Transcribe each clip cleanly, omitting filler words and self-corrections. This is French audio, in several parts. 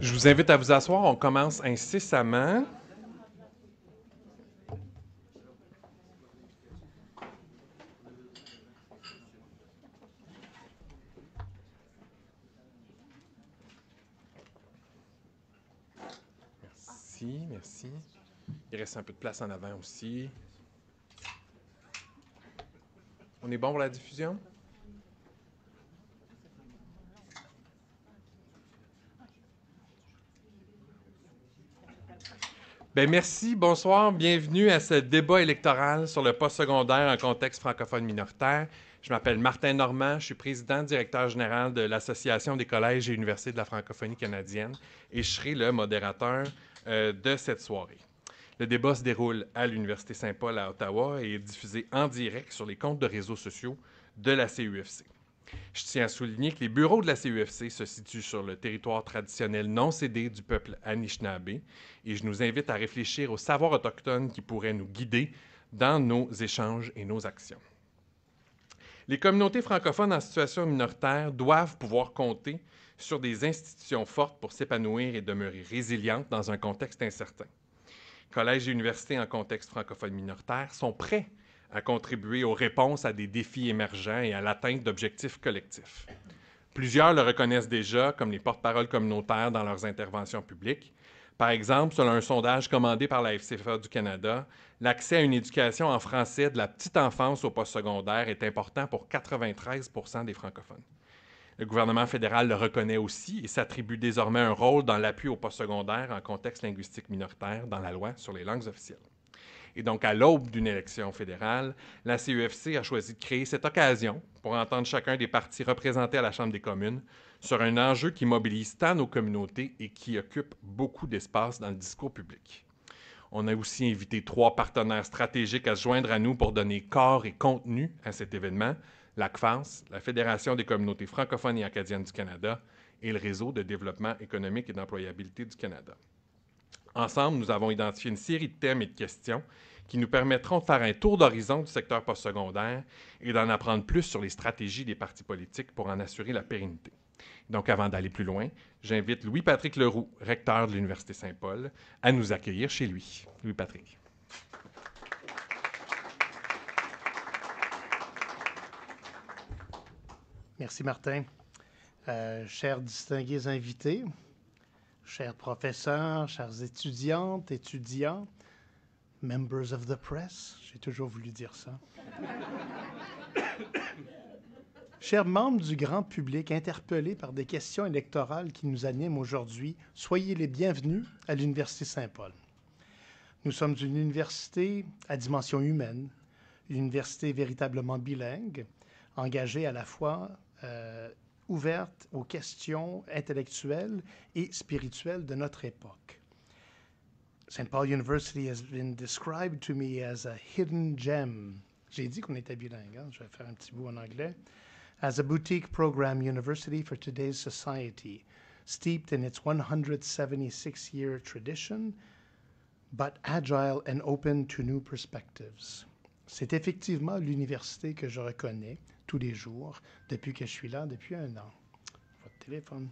Je vous invite à vous asseoir. On commence incessamment. Merci, merci. Il reste un peu de place en avant aussi. On est bon pour la diffusion? Bien, merci, bonsoir, bienvenue à ce débat électoral sur le postsecondaire en contexte francophone minoritaire. Je m'appelle Martin Normand, je suis président directeur général de l'Association des collèges et universités de la francophonie canadienne et je serai le modérateur de cette soirée. Le débat se déroule à l'Université Saint-Paul à Ottawa et est diffusé en direct sur les comptes de réseaux sociaux de la CUFC. Je tiens à souligner que les bureaux de la CUFC se situent sur le territoire traditionnel non cédé du peuple Anishinaabe et je nous invite à réfléchir aux savoirs autochtones qui pourraient nous guider dans nos échanges et nos actions. Les communautés francophones en situation minoritaire doivent pouvoir compter sur des institutions fortes pour s'épanouir et demeurer résilientes dans un contexte incertain. Collèges et universités en contexte francophone minoritaire sont prêts à contribuer aux réponses à des défis émergents et à l'atteinte d'objectifs collectifs. Plusieurs le reconnaissent déjà comme les porte-paroles communautaires dans leurs interventions publiques. Par exemple, selon un sondage commandé par la FCFA du Canada, l'accès à une éducation en français de la petite enfance au postsecondaire est important pour 93 % des francophones. Le gouvernement fédéral le reconnaît aussi et s'attribue désormais un rôle dans l'appui au postsecondaire en contexte linguistique minoritaire dans la loi sur les langues officielles. Et donc, à l'aube d'une élection fédérale, la CUFC a choisi de créer cette occasion pour entendre chacun des partis représentés à la Chambre des communes sur un enjeu qui mobilise tant nos communautés et qui occupe beaucoup d'espace dans le discours public. On a aussi invité 3 partenaires stratégiques à se joindre à nous pour donner corps et contenu à cet événement, l'ACFAS, la Fédération des communautés francophones et acadiennes du Canada, et le Réseau de développement économique et d'employabilité du Canada. Ensemble, nous avons identifié une série de thèmes et de questions qui nous permettront de faire un tour d'horizon du secteur postsecondaire et d'en apprendre plus sur les stratégies des partis politiques pour en assurer la pérennité. Donc, avant d'aller plus loin, j'invite Louis-Patrick Leroux, recteur de l'Université Saint-Paul, à nous accueillir chez lui. Louis-Patrick. Merci, Martin. Chers distingués invités, chers professeurs, chères étudiantes, étudiants, members of the press, j'ai toujours voulu dire ça. Chers membres du grand public interpellés par des questions électorales qui nous animent aujourd'hui, soyez les bienvenus à l'Université Saint-Paul. Nous sommes une université à dimension humaine, une université véritablement bilingue, engagée à la fois ouverte aux questions intellectuelles et spirituelles de notre époque. St. Paul University has been described to me as a hidden gem. J'ai dit qu'on était bilingue, hein? Je vais faire un petit bout en anglais. As a boutique program university for today's society, steeped in its 176-year tradition, but agile and open to new perspectives. C'est effectivement l'université que je reconnais tous les jours depuis que je suis là, depuis 1 an. Votre téléphone.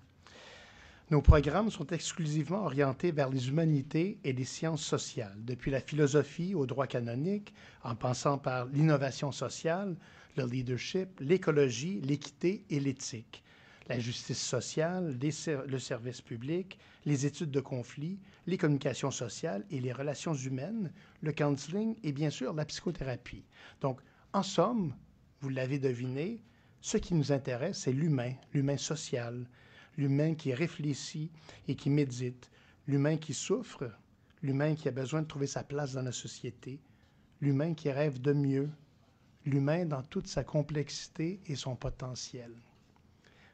Nos programmes sont exclusivement orientés vers les humanités et les sciences sociales, depuis la philosophie au droit canonique, en passant par l'innovation sociale, le leadership, l'écologie, l'équité et l'éthique, la justice sociale, le service public, les études de conflits, les communications sociales et les relations humaines, le counseling et bien sûr la psychothérapie. Donc, en somme, vous l'avez deviné, ce qui nous intéresse, c'est l'humain social, l'humain qui réfléchit et qui médite, l'humain qui souffre, l'humain qui a besoin de trouver sa place dans la société, l'humain qui rêve de mieux, l'humain dans toute sa complexité et son potentiel.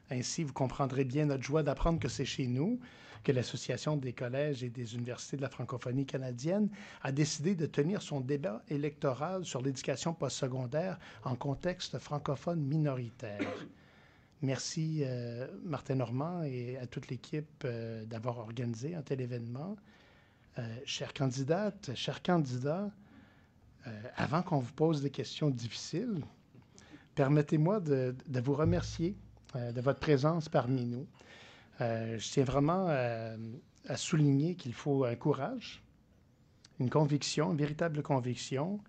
Ainsi, vous comprendrez bien notre joie d'apprendre que c'est chez nous que l'Association des collèges et des universités de la francophonie canadienne a décidé de tenir son débat électoral sur l'éducation postsecondaire en contexte francophone minoritaire. Merci Martin Normand et à toute l'équipe d'avoir organisé un tel événement. Chères candidates, chers candidats, avant qu'on vous pose des questions difficiles, permettez-moi de vous remercier de votre présence parmi nous. Je tiens vraiment à souligner qu'il faut un courage, une conviction, une véritable conviction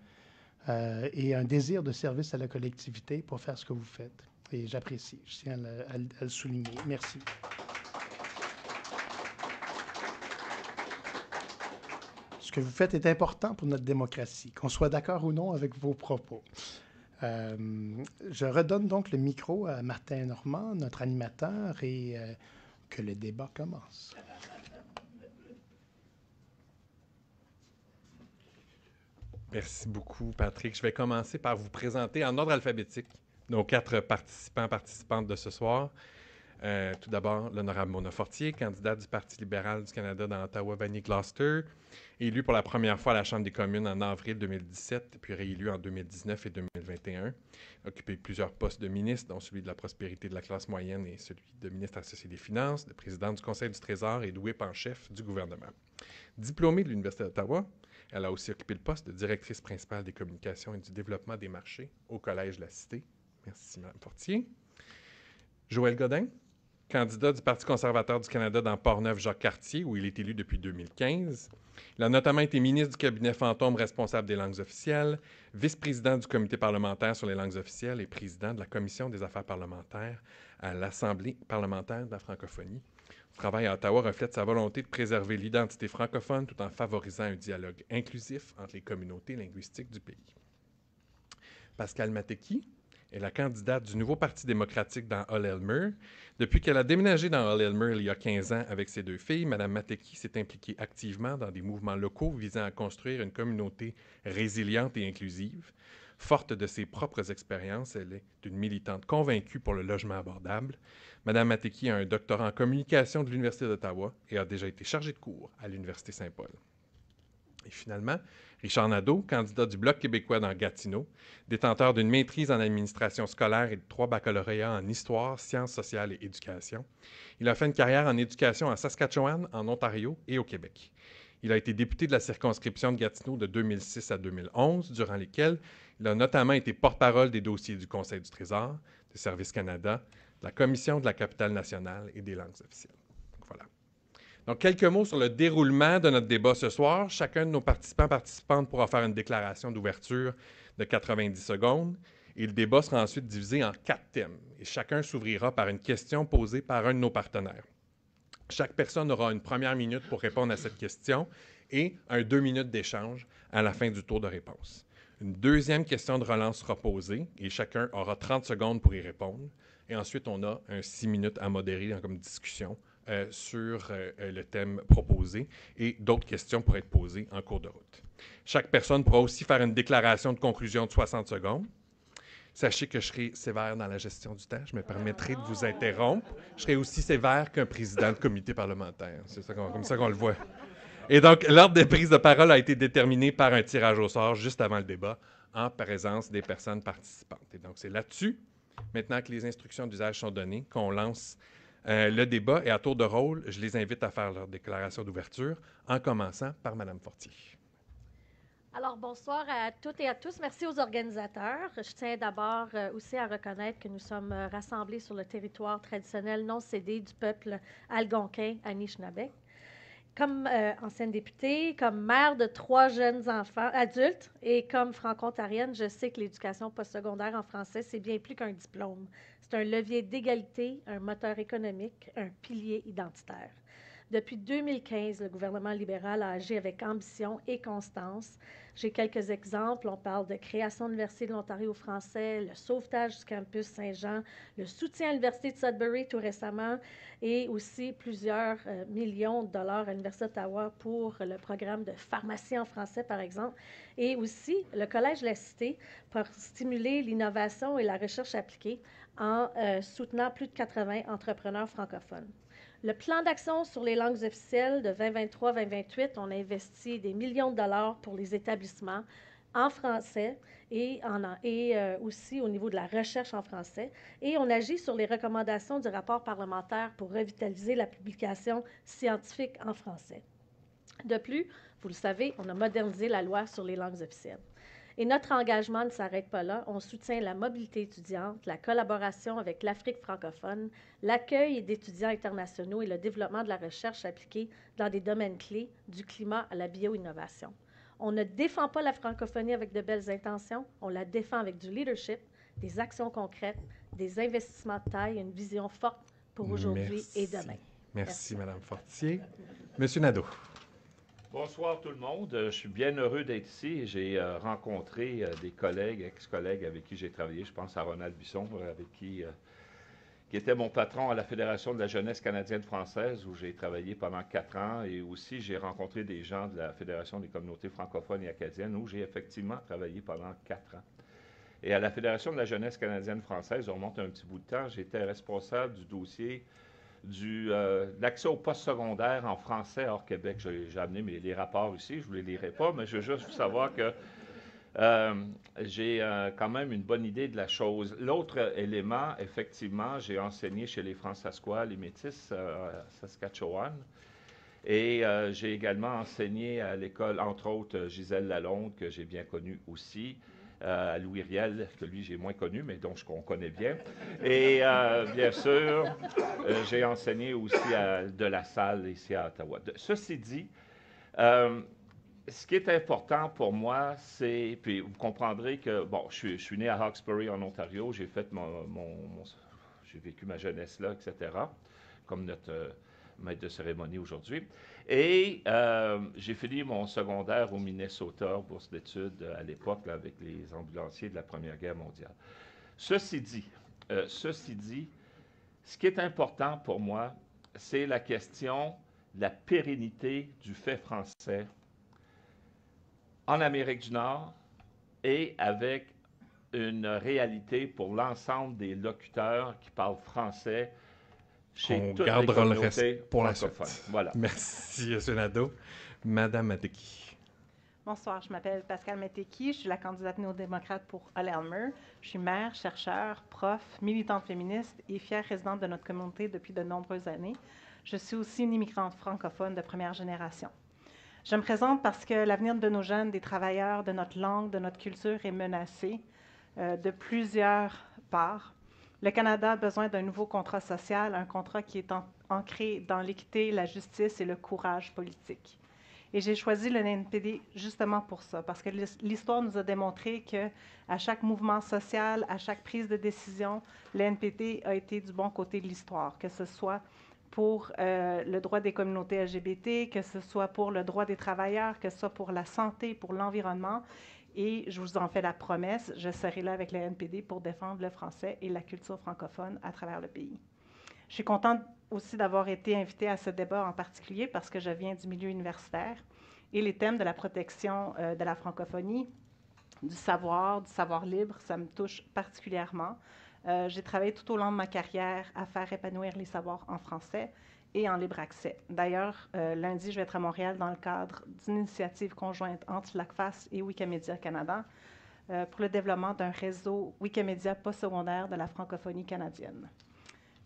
et un désir de service à la collectivité pour faire ce que vous faites. Et j'apprécie. Je tiens à le souligner. Merci. Ce que vous faites est important pour notre démocratie, qu'on soit d'accord ou non avec vos propos. Je redonne donc le micro à Martin Normand, notre animateur, et que le débat commence. Merci beaucoup, Patrick. Je vais commencer par vous présenter en ordre alphabétique nos 4 participantes de ce soir. Tout d'abord, l'honorable Mona Fortier, candidate du Parti libéral du Canada dans Ottawa-Vanier-Gloucester, élue pour la première fois à la Chambre des communes en avril 2017, puis réélue en 2019 et 2021. Occupé plusieurs postes de ministre, dont celui de la prospérité de la classe moyenne et celui de ministre associé des Finances, de présidente du Conseil du Trésor et de whip en chef du gouvernement. Diplômée de l'Université d'Ottawa, elle a aussi occupé le poste de directrice principale des communications et du développement des marchés au Collège de la Cité. Merci, Mme Fortier. Joël Godin, candidat du Parti conservateur du Canada dans Portneuf-Jacques-Cartier, où il est élu depuis 2015. Il a notamment été ministre du cabinet fantôme responsable des langues officielles, vice-président du comité parlementaire sur les langues officielles et président de la commission des affaires parlementaires à l'Assemblée parlementaire de la francophonie. Son travail à Ottawa reflète sa volonté de préserver l'identité francophone tout en favorisant un dialogue inclusif entre les communautés linguistiques du pays. Pascale Matteki est la candidate du nouveau Parti démocratique dans Hull-Elmer. Depuis qu'elle a déménagé dans Hull-Elmer il y a 15 ans avec ses 2 filles, Mme Matteki s'est impliquée activement dans des mouvements locaux visant à construire une communauté résiliente et inclusive. Forte de ses propres expériences, elle est une militante convaincue pour le logement abordable. Mme Matteki a un doctorat en communication de l'Université d'Ottawa et a déjà été chargée de cours à l'Université Saint-Paul. Et finalement, Richard Nadeau, candidat du Bloc québécois dans Gatineau, détenteur d'une maîtrise en administration scolaire et de 3 baccalauréats en histoire, sciences sociales et éducation. Il a fait une carrière en éducation en Saskatchewan, en Ontario et au Québec. Il a été député de la circonscription de Gatineau de 2006 à 2011, durant lesquelles il a notamment été porte-parole des dossiers du Conseil du Trésor, de Services Canada, de la Commission de la capitale nationale et des langues officielles. Voilà. Donc, quelques mots sur le déroulement de notre débat ce soir. Chacun de nos participantes pourra faire une déclaration d'ouverture de 90 secondes. Et le débat sera ensuite divisé en 4 thèmes. Et chacun s'ouvrira par une question posée par un de nos partenaires. Chaque personne aura une première minute pour répondre à cette question et 2 minutes d'échange à la fin du tour de réponse. Une deuxième question de relance sera posée et chacun aura 30 secondes pour y répondre. Et ensuite, on a 6 minutes à modérer comme discussion sur le thème proposé et d'autres questions pourraient être posées en cours de route. Chaque personne pourra aussi faire une déclaration de conclusion de 60 secondes. Sachez que je serai sévère dans la gestion du temps. Je me permettrai de vous interrompre. Je serai aussi sévère qu'un président de comité parlementaire. C'est ça comme ça qu'on le voit. Et donc, l'ordre de prise de parole a été déterminé par un tirage au sort juste avant le débat en présence des personnes participantes. Et donc, c'est là-dessus, maintenant que les instructions d'usage sont données, qu'on lance le débat. Et à tour de rôle, je les invite à faire leur déclaration d'ouverture, en commençant par Mme Fortier. Alors, bonsoir à toutes et à tous. Merci aux organisateurs. Je tiens d'abord aussi à reconnaître que nous sommes rassemblés sur le territoire traditionnel non cédé du peuple algonquin Anishinaabe. Comme ancienne députée, comme mère de 3 jeunes enfants adultes et comme franco-ontarienne, je sais que l'éducation postsecondaire en français, c'est bien plus qu'un diplôme. C'est un levier d'égalité, un moteur économique, un pilier identitaire. Depuis 2015, le gouvernement libéral a agi avec ambition et constance. J'ai quelques exemples. On parle de création de l'Université de l'Ontario français, le sauvetage du campus Saint-Jean, le soutien à l'Université de Sudbury tout récemment et aussi plusieurs millions de dollars à l'Université d'Ottawa pour le programme de pharmacie en français, par exemple, et aussi le Collège de la Cité pour stimuler l'innovation et la recherche appliquée en soutenant plus de 80 entrepreneurs francophones. Le plan d'action sur les langues officielles de 2023-2028, on a investi des millions de dollars pour les établissements en français et aussi au niveau de la recherche en français. Et on agit sur les recommandations du rapport parlementaire pour revitaliser la publication scientifique en français. De plus, vous le savez, on a modernisé la loi sur les langues officielles. Et notre engagement ne s'arrête pas là. On soutient la mobilité étudiante, la collaboration avec l'Afrique francophone, l'accueil d'étudiants internationaux et le développement de la recherche appliquée dans des domaines clés, du climat à la bioinnovation. On ne défend pas la francophonie avec de belles intentions, on la défend avec du leadership, des actions concrètes, des investissements de taille, une vision forte pour aujourd'hui et demain. Merci, Mme Fortier. Monsieur Nadeau. Bonsoir tout le monde. Je suis bien heureux d'être ici. J'ai rencontré des collègues, ex-collègues avec qui j'ai travaillé. Je pense à Ronald Bisson, avec qui était mon patron à la Fédération de la jeunesse canadienne-française, où j'ai travaillé pendant 4 ans. Et aussi, j'ai rencontré des gens de la Fédération des communautés francophones et acadiennes, où j'ai effectivement travaillé pendant 4 ans. Et à la Fédération de la jeunesse canadienne-française, on remonte un petit bout de temps, j'étais responsable du dossier de l'accès au postsecondaire en français hors Québec. J'ai amené les rapports ici, je ne vous les lirai pas, mais je veux juste vous savoir que j'ai quand même une bonne idée de la chose. L'autre élément, effectivement, j'ai enseigné chez les Fransaskois, les Métis à Saskatchewan. Et j'ai également enseigné à l'école, entre autres, Gisèle Lalonde, que j'ai bien connue aussi, à Louis Riel, que lui, j'ai moins connu, mais dont on connaît bien. Et bien sûr, j'ai enseigné aussi à De La Salle, ici à Ottawa. Ceci dit, ce qui est important pour moi, c'est, puis vous comprendrez que, bon, je suis né à Hawkesbury, en Ontario, j'ai fait j'ai vécu ma jeunesse là, etc., comme notre maître de cérémonie aujourd'hui. Et j'ai fini mon secondaire au Minnesota, bourse d'études à l'époque, avec les ambulanciers de la Première Guerre mondiale. Ceci dit, ce qui est important pour moi, c'est la question de la pérennité du fait français en Amérique du Nord et avec une réalité pour l'ensemble des locuteurs qui parlent français chez toutes les communautés le reste pour la suite. Voilà. Merci, M. Nadeau. Madame Mateki. Bonsoir, je m'appelle Pascal Mateki, je suis la candidate néo-démocrate pour Hull-Elmer. Je suis mère, chercheur, prof, militante féministe et fière résidente de notre communauté depuis de nombreuses années. Je suis aussi une immigrante francophone de première génération. Je me présente parce que l'avenir de nos jeunes, des travailleurs, de notre langue, de notre culture est menacé de plusieurs parts. Le Canada a besoin d'un nouveau contrat social, un contrat qui est ancré dans l'équité, la justice et le courage politique. Et j'ai choisi le NPD justement pour ça, parce que l'histoire nous a démontré qu'à chaque mouvement social, à chaque prise de décision, le NPD a été du bon côté de l'histoire, que ce soit pour le droit des communautés LGBT, que ce soit pour le droit des travailleurs, que ce soit pour la santé, pour l'environnement. Et je vous en fais la promesse, je serai là avec le NPD pour défendre le français et la culture francophone à travers le pays. Je suis contente aussi d'avoir été invitée à ce débat en particulier parce que je viens du milieu universitaire et les thèmes de la protection de la francophonie, du savoir libre, ça me touche particulièrement. J'ai travaillé tout au long de ma carrière à faire épanouir les savoirs en français et en libre accès. D'ailleurs, lundi, je vais être à Montréal dans le cadre d'une initiative conjointe entre LACFAS et Wikimedia Canada pour le développement d'un réseau Wikimedia postsecondaire de la francophonie canadienne.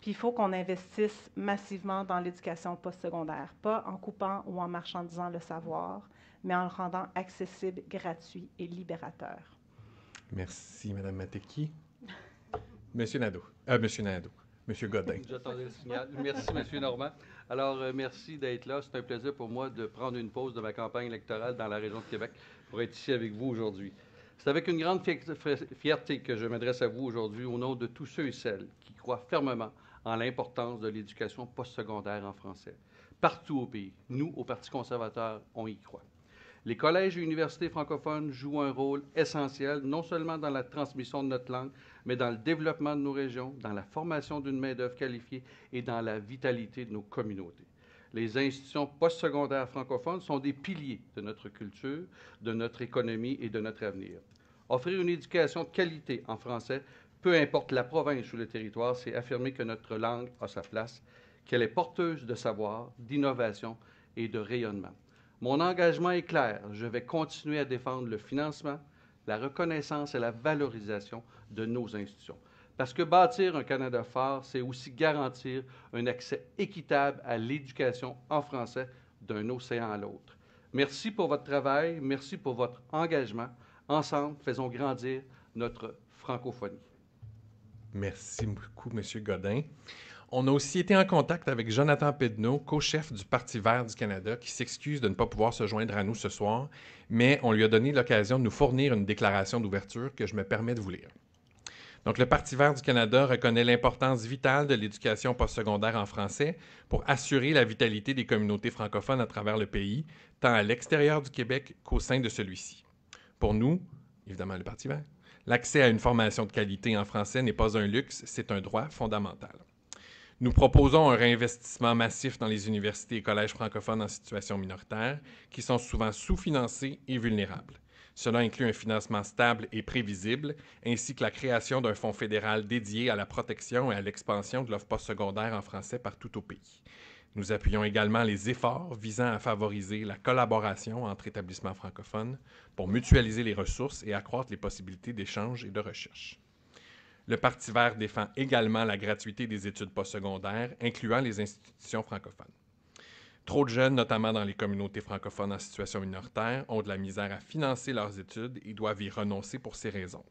Puis il faut qu'on investisse massivement dans l'éducation postsecondaire, pas en coupant ou en marchandisant le savoir, mais en le rendant accessible, gratuit et libérateur. Merci, Mme Mateki. Monsieur Nadeau. Monsieur Godin. J'attendais le signal. Merci, M. Normand. Alors, merci d'être là. C'est un plaisir pour moi de prendre une pause de ma campagne électorale dans la région de Québec pour être ici avec vous aujourd'hui. C'est avec une grande fierté que je m'adresse à vous aujourd'hui au nom de tous ceux et celles qui croient fermement en l'importance de l'éducation postsecondaire en français. Partout au pays, nous, au Parti conservateur, on y croit. Les collèges et universités francophones jouent un rôle essentiel, non seulement dans la transmission de notre langue, mais dans le développement de nos régions, dans la formation d'une main-d'œuvre qualifiée et dans la vitalité de nos communautés. Les institutions postsecondaires francophones sont des piliers de notre culture, de notre économie et de notre avenir. Offrir une éducation de qualité en français, peu importe la province ou le territoire, c'est affirmer que notre langue a sa place, qu'elle est porteuse de savoir, d'innovation et de rayonnement. Mon engagement est clair. Je vais continuer à défendre le financement, la reconnaissance et la valorisation de nos institutions. Parce que bâtir un Canada fort, c'est aussi garantir un accès équitable à l'éducation en français d'un océan à l'autre. Merci pour votre travail, merci pour votre engagement. Ensemble, faisons grandir notre francophonie. Merci beaucoup, M. Godin. On a aussi été en contact avec Jonathan Pedneau, co-chef du Parti vert du Canada, qui s'excuse de ne pas pouvoir se joindre à nous ce soir, mais on lui a donné l'occasion de nous fournir une déclaration d'ouverture que je me permets de vous lire. Donc, le Parti vert du Canada reconnaît l'importance vitale de l'éducation postsecondaire en français pour assurer la vitalité des communautés francophones à travers le pays, tant à l'extérieur du Québec qu'au sein de celui-ci. Pour nous, évidemment le Parti vert, l'accès à une formation de qualité en français n'est pas un luxe, c'est un droit fondamental. Nous proposons un réinvestissement massif dans les universités et collèges francophones en situation minoritaire, qui sont souvent sous-financés et vulnérables. Cela inclut un financement stable et prévisible, ainsi que la création d'un fonds fédéral dédié à la protection et à l'expansion de l'offre postsecondaire en français partout au pays. Nous appuyons également les efforts visant à favoriser la collaboration entre établissements francophones pour mutualiser les ressources et accroître les possibilités d'échange et de recherche. Le Parti vert défend également la gratuité des études postsecondaires, incluant les institutions francophones. Trop de jeunes, notamment dans les communautés francophones en situation minoritaire, ont de la misère à financer leurs études et doivent y renoncer pour ces raisons.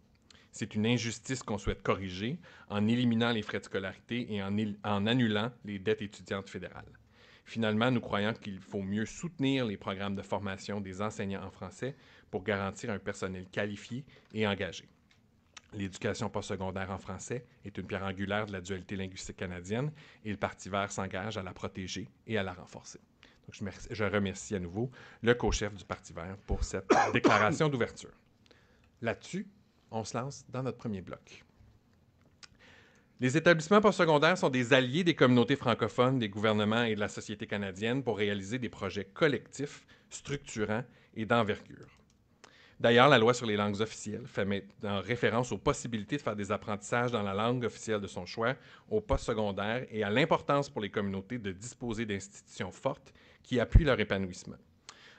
C'est une injustice qu'on souhaite corriger en éliminant les frais de scolarité et en annulant les dettes étudiantes fédérales. Finalement, nous croyons qu'il faut mieux soutenir les programmes de formation des enseignants en français pour garantir un personnel qualifié et engagé. L'éducation postsecondaire en français est une pierre angulaire de la dualité linguistique canadienne et le Parti vert s'engage à la protéger et à la renforcer. Donc, je remercie à nouveau le co-chef du Parti vert pour cette déclaration d'ouverture. Là-dessus, on se lance dans notre premier bloc. Les établissements postsecondaires sont des alliés des communautés francophones, des gouvernements et de la société canadienne pour réaliser des projets collectifs, structurants et d'envergure. D'ailleurs, la loi sur les langues officielles fait maintenant référence aux possibilités de faire des apprentissages dans la langue officielle de son choix au postsecondaire et à l'importance pour les communautés de disposer d'institutions fortes qui appuient leur épanouissement.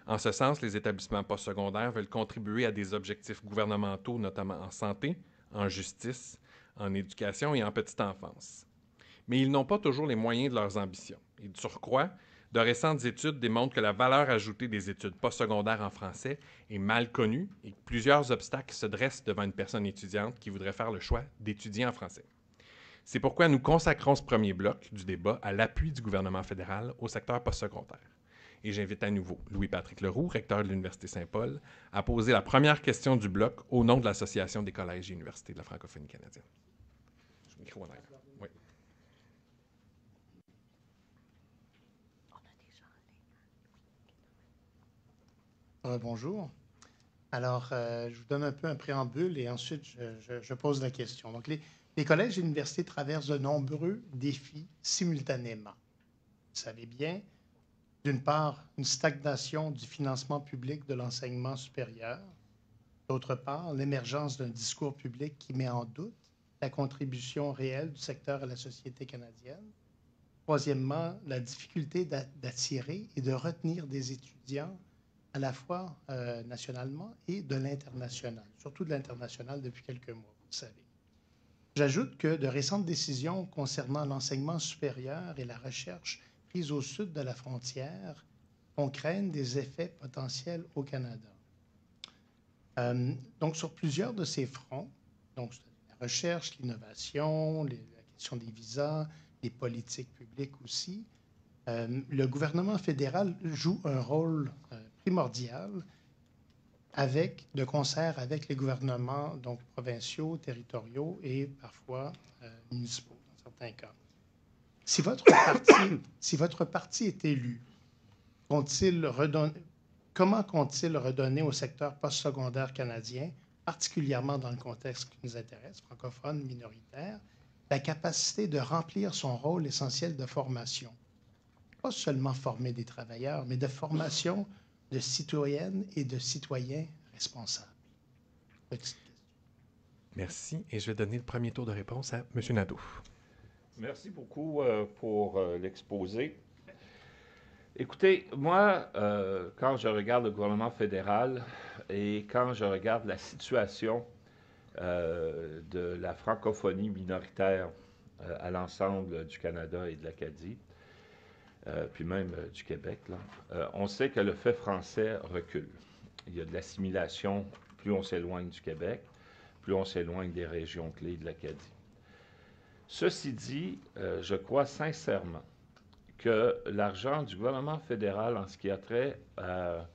En ce sens, les établissements postsecondaires veulent contribuer à des objectifs gouvernementaux, notamment en santé, en justice, en éducation et en petite enfance. Mais ils n'ont pas toujours les moyens de leurs ambitions. Et de surcroît, de récentes études démontrent que la valeur ajoutée des études postsecondaires en français est mal connue et que plusieurs obstacles se dressent devant une personne étudiante qui voudrait faire le choix d'étudier en français. C'est pourquoi nous consacrons ce premier bloc du débat à l'appui du gouvernement fédéral au secteur postsecondaire. Et j'invite à nouveau Louis-Patrick Leroux, recteur de l'Université Saint-Paul, à poser la première question du bloc au nom de l'Association des collèges et universités de la francophonie canadienne. Je micro en arrière. Oui. Bonjour. Alors, je vous donne un peu un préambule et ensuite je pose la question. Donc, les collèges et universités traversent de nombreux défis simultanément. Vous savez bien, d'une part, une stagnation du financement public de l'enseignement supérieur. D'autre part, l'émergence d'un discours public qui met en doute la contribution réelle du secteur à la société canadienne. Troisièmement, la difficulté d'attirer et de retenir des étudiants à la fois nationalement et de l'international, surtout de l'international depuis quelques mois, vous le savez. J'ajoute que de récentes décisions concernant l'enseignement supérieur et la recherche prises au sud de la frontière font craindre des effets potentiels au Canada. Donc, sur plusieurs de ces fronts, donc la recherche, l'innovation, la question des visas, les politiques publiques aussi, le gouvernement fédéral joue un rôle primordial de concert avec les gouvernements donc, provinciaux, territoriaux et parfois municipaux dans certains cas. Si votre parti est élu, comment compte-t-il redonner au secteur postsecondaire canadien, particulièrement dans le contexte qui nous intéresse, francophone, minoritaire, la capacité de remplir son rôle essentiel de formation? Pas seulement former des travailleurs, mais de formation de citoyennes et de citoyens responsables. Petite question. Merci. Et je vais donner le premier tour de réponse à M. Nadeau. Merci beaucoup pour l'exposé. Écoutez, moi, quand je regarde le gouvernement fédéral et quand je regarde la situation de la francophonie minoritaire à l'ensemble du Canada et de l'Acadie, puis même du Québec, là, on sait que le fait français recule. Il y a de l'assimilation plus on s'éloigne du Québec, plus on s'éloigne des régions clés de l'Acadie. Ceci dit, je crois sincèrement que l'argent du gouvernement fédéral en ce qui a trait à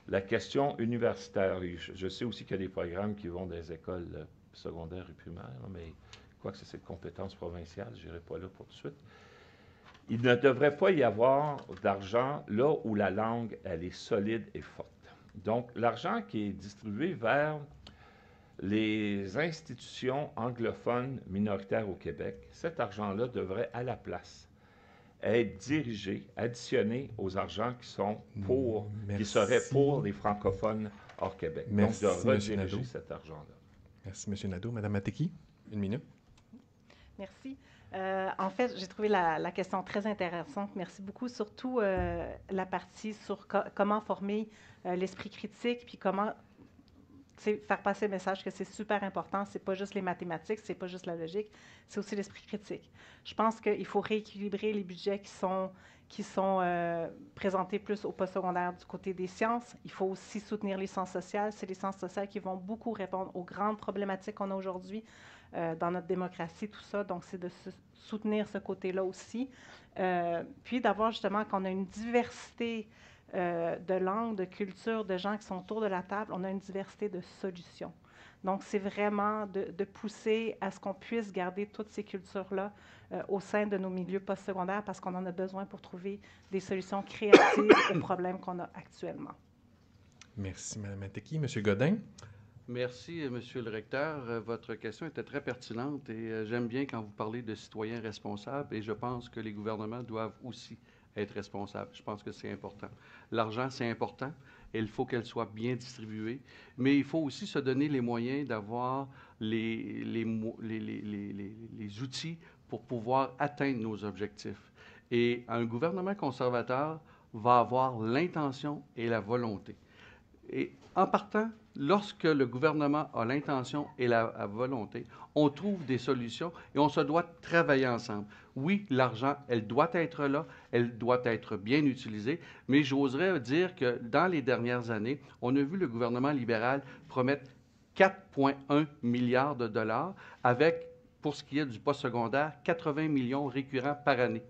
la question universitaire, je sais aussi qu'il y a des programmes qui vont des écoles secondaires et primaires, mais quoi que c'est de compétence provinciale, je n'irai pas là pour tout de suite. Il ne devrait pas y avoir d'argent là où la langue, elle est solide et forte. Donc, l'argent qui est distribué vers les institutions anglophones minoritaires au Québec, cet argent-là devrait, à la place, être dirigé, additionné aux argents qui sont pour, qui seraient pour les francophones hors Québec. Merci, donc, de M. rediriger Nadeau. cet argent-là. Merci, M. Nadeau. Mme Mateki, 1 minute. Merci. En fait, j'ai trouvé la question très intéressante. Merci beaucoup. Surtout la partie sur comment former l'esprit critique, puis comment faire passer le message que c'est super important. C'est pas juste les mathématiques, c'est pas juste la logique, c'est aussi l'esprit critique. Je pense qu'il faut rééquilibrer les budgets qui sont présentés plus au postsecondaire du côté des sciences. Il faut aussi soutenir les sciences sociales. C'est les sciences sociales qui vont beaucoup répondre aux grandes problématiques qu'on a aujourd'hui dans notre démocratie, tout ça. Donc, c'est de soutenir ce côté-là aussi. Puis d'avoir justement qu'on a une diversité de langues, de cultures, de gens qui sont autour de la table, on a une diversité de solutions. Donc, c'est vraiment de pousser à ce qu'on puisse garder toutes ces cultures-là au sein de nos milieux postsecondaires parce qu'on en a besoin pour trouver des solutions créatives aux problèmes qu'on a actuellement. Merci, Mme Mateki. M. Godin? Merci, Monsieur le recteur. Votre question était très pertinente et j'aime bien quand vous parlez de citoyens responsables et je pense que les gouvernements doivent aussi être responsables. Je pense que c'est important. L'argent, c'est important et il faut qu'elle soit bien distribuée, mais il faut aussi se donner les moyens d'avoir les outils pour pouvoir atteindre nos objectifs. Et un gouvernement conservateur va avoir l'intention et la volonté. Et en partant, lorsque le gouvernement a l'intention et la volonté, on trouve des solutions et on se doit travailler ensemble. Oui, l'argent, elle doit être là, elle doit être bien utilisée, mais j'oserais dire que dans les dernières années, on a vu le gouvernement libéral promettre 4,1 milliards de dollars avec, pour ce qui est du postsecondaire, 80 millions récurrents par année.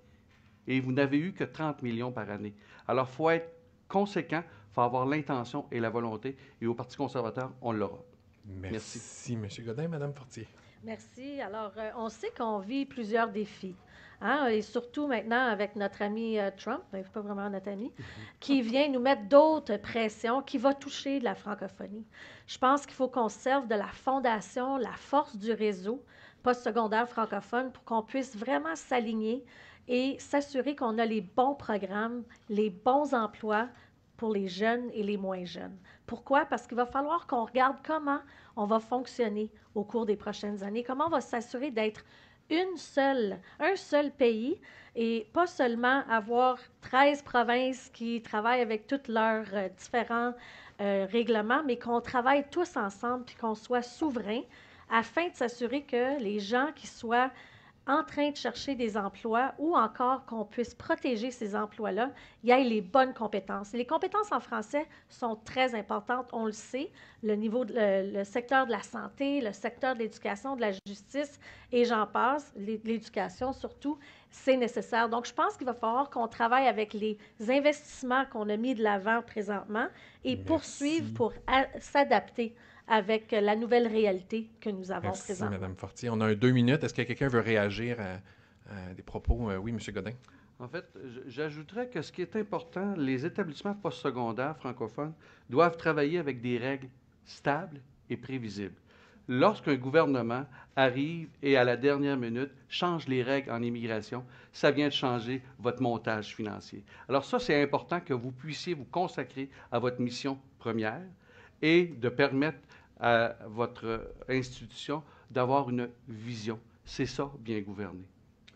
Et vous n'avez eu que 30 millions par année. Alors, il faut être conséquent. Il faut avoir l'intention et la volonté. Et au Parti conservateur, on l'aura. Merci, M. Godin. Mme Fortier. Merci. Alors, on sait qu'on vit plusieurs défis. Hein? Et surtout maintenant avec notre ami Trump, pas vraiment notre ami, qui vient nous mettre d'autres pressions qui vont toucher la francophonie. Je pense qu'il faut qu'on serve de la fondation, la force du réseau postsecondaire francophone pour qu'on puisse vraiment s'aligner et s'assurer qu'on a les bons programmes, les bons emplois pour les jeunes et les moins jeunes. Pourquoi? Parce qu'il va falloir qu'on regarde comment on va fonctionner au cours des prochaines années, comment on va s'assurer d'être un seul pays et pas seulement avoir 13 provinces qui travaillent avec tous leurs différents règlements, mais qu'on travaille tous ensemble puis qu'on soit souverain afin de s'assurer que les gens qui soient en train de chercher des emplois ou encore qu'on puisse protéger ces emplois-là, il y ait les bonnes compétences. Et les compétences en français sont très importantes, on le sait, le secteur de la santé, le secteur de l'éducation, de la justice, et j'en passe, l'éducation surtout, c'est nécessaire. Donc, je pense qu'il va falloir qu'on travaille avec les investissements qu'on a mis de l'avant présentement et poursuivre pour s'adapter avec la nouvelle réalité que nous avons présentement. Merci, Mme Fortier. On a 2 minutes. Est-ce que quelqu'un veut réagir à des propos? Oui, M. Godin. En fait, j'ajouterais que ce qui est important, les établissements postsecondaires francophones doivent travailler avec des règles stables et prévisibles. Lorsqu'un gouvernement arrive et à la dernière minute change les règles en immigration, ça vient de changer votre montage financier. Alors ça, c'est important que vous puissiez vous consacrer à votre mission première et de permettre à votre institution d'avoir une vision. C'est ça, bien gouverner.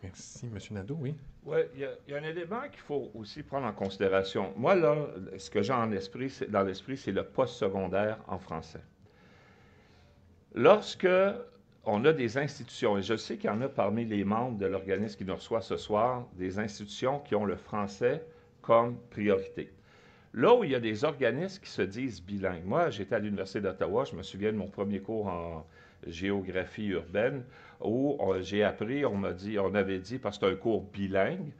Merci. M. Nadeau, oui? Oui, il y a un élément qu'il faut aussi prendre en considération. Moi, là, ce que j'ai dans l'esprit, c'est le postsecondaire en français. Lorsque on a des institutions, et je sais qu'il y en a parmi les membres de l'organisme qui nous reçoit ce soir, des institutions qui ont le français comme priorité. Là où il y a des organismes qui se disent bilingues. Moi, j'étais à l'Université d'Ottawa, je me souviens de mon premier cours en géographie urbaine, où j'ai appris, on avait dit, parce que c'est un cours bilingue,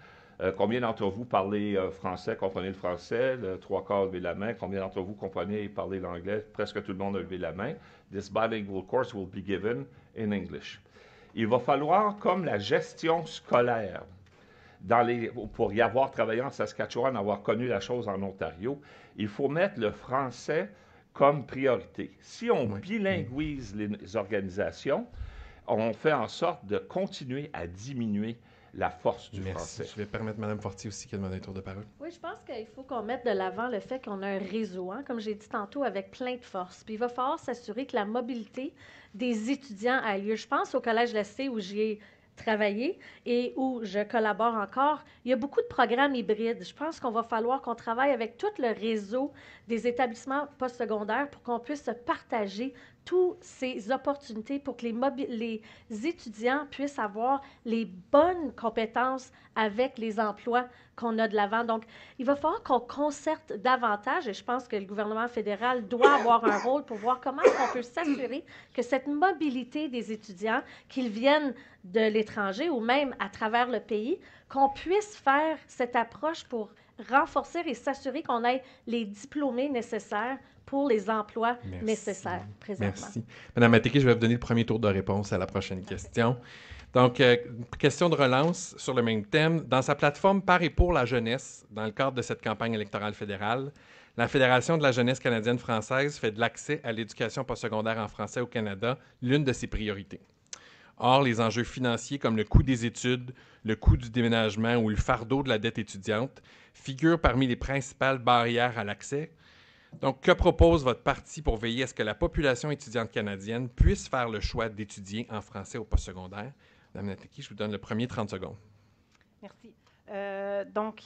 combien d'entre vous parlez français, comprenez le français? Le 3/4 levez la main. Combien d'entre vous comprenez et parlez l'anglais? Presque tout le monde a levé la main. This bilingual course will be given in English. Il va falloir, comme la gestion scolaire, pour y avoir travaillé en Saskatchewan, avoir connu la chose en Ontario, il faut mettre le français comme priorité. Si on bilinguise les organisations, on fait en sorte de continuer à diminuer la force du français. Je vais permettre à Mme Fortier aussi qu'elle demande un tour de parole. Oui, je pense qu'il faut qu'on mette de l'avant le fait qu'on a un réseau, hein, comme j'ai dit tantôt, avec plein de forces. Puis il va falloir s'assurer que la mobilité des étudiants a lieu. Je pense au Collège L'Estée où j'y ai travaillé et où je collabore encore. Il y a beaucoup de programmes hybrides. Je pense qu'on va falloir qu'on travaille avec tout le réseau des établissements postsecondaires pour qu'on puisse se partager toutes ces opportunités pour que les étudiants puissent avoir les bonnes compétences avec les emplois qu'on a de l'avant. Donc, il va falloir qu'on concerte davantage et je pense que le gouvernement fédéral doit avoir un rôle pour voir comment on peut s'assurer que cette mobilité des étudiants, qu'ils viennent de l'étranger ou même à travers le pays, qu'on puisse faire cette approche pour renforcer et s'assurer qu'on ait les diplômés nécessaires pour les emplois nécessaires présentement. Merci. Madame Mateki, je vais vous donner le premier tour de réponse à la prochaine question. Donc, question de relance sur le même thème. Dans sa plateforme Par et pour la jeunesse, dans le cadre de cette campagne électorale fédérale, la Fédération de la jeunesse canadienne-française fait de l'accès à l'éducation postsecondaire en français au Canada l'une de ses priorités. Or, les enjeux financiers comme le coût des études, le coût du déménagement ou le fardeau de la dette étudiante figurent parmi les principales barrières à l'accès. Donc, que propose votre parti pour veiller à ce que la population étudiante canadienne puisse faire le choix d'étudier en français au postsecondaire? Mme Mateki, je vous donne le premier 30 secondes. Merci. Donc,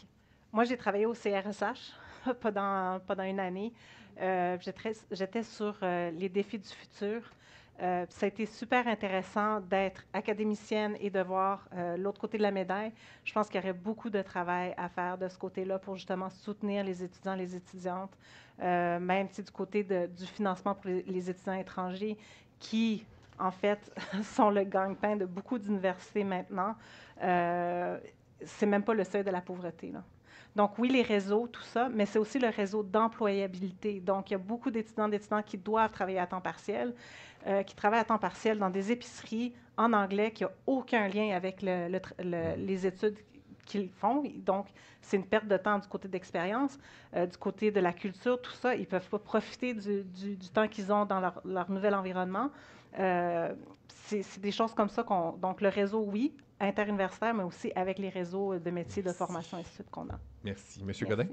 moi, j'ai travaillé au CRSH pendant une année. J'étais sur les défis du futur. Ça a été super intéressant d'être académicienne et de voir l'autre côté de la médaille. Je pense qu'il y aurait beaucoup de travail à faire de ce côté-là pour justement soutenir les étudiants, les étudiantes, même du côté du financement pour les étudiants étrangers qui, en fait, sont le gagne-pain de beaucoup d'universités maintenant. C'est même pas le seuil de la pauvreté, là. Donc, oui, les réseaux, tout ça, mais c'est aussi le réseau d'employabilité. Donc, il y a beaucoup d'étudiants qui doivent travailler à temps partiel, qui travaillent à temps partiel dans des épiceries en anglais qui n'ont aucun lien avec les études qu'ils font. Donc, c'est une perte de temps du côté d'expérience, du côté de la culture, tout ça. Ils ne peuvent pas profiter du temps qu'ils ont dans leur nouvel environnement. C'est des choses comme ça donc, le réseau, oui, interuniversitaire, mais aussi avec les réseaux de métiers, de formation, et ainsi de suite qu'on a. Merci. Monsieur Godin?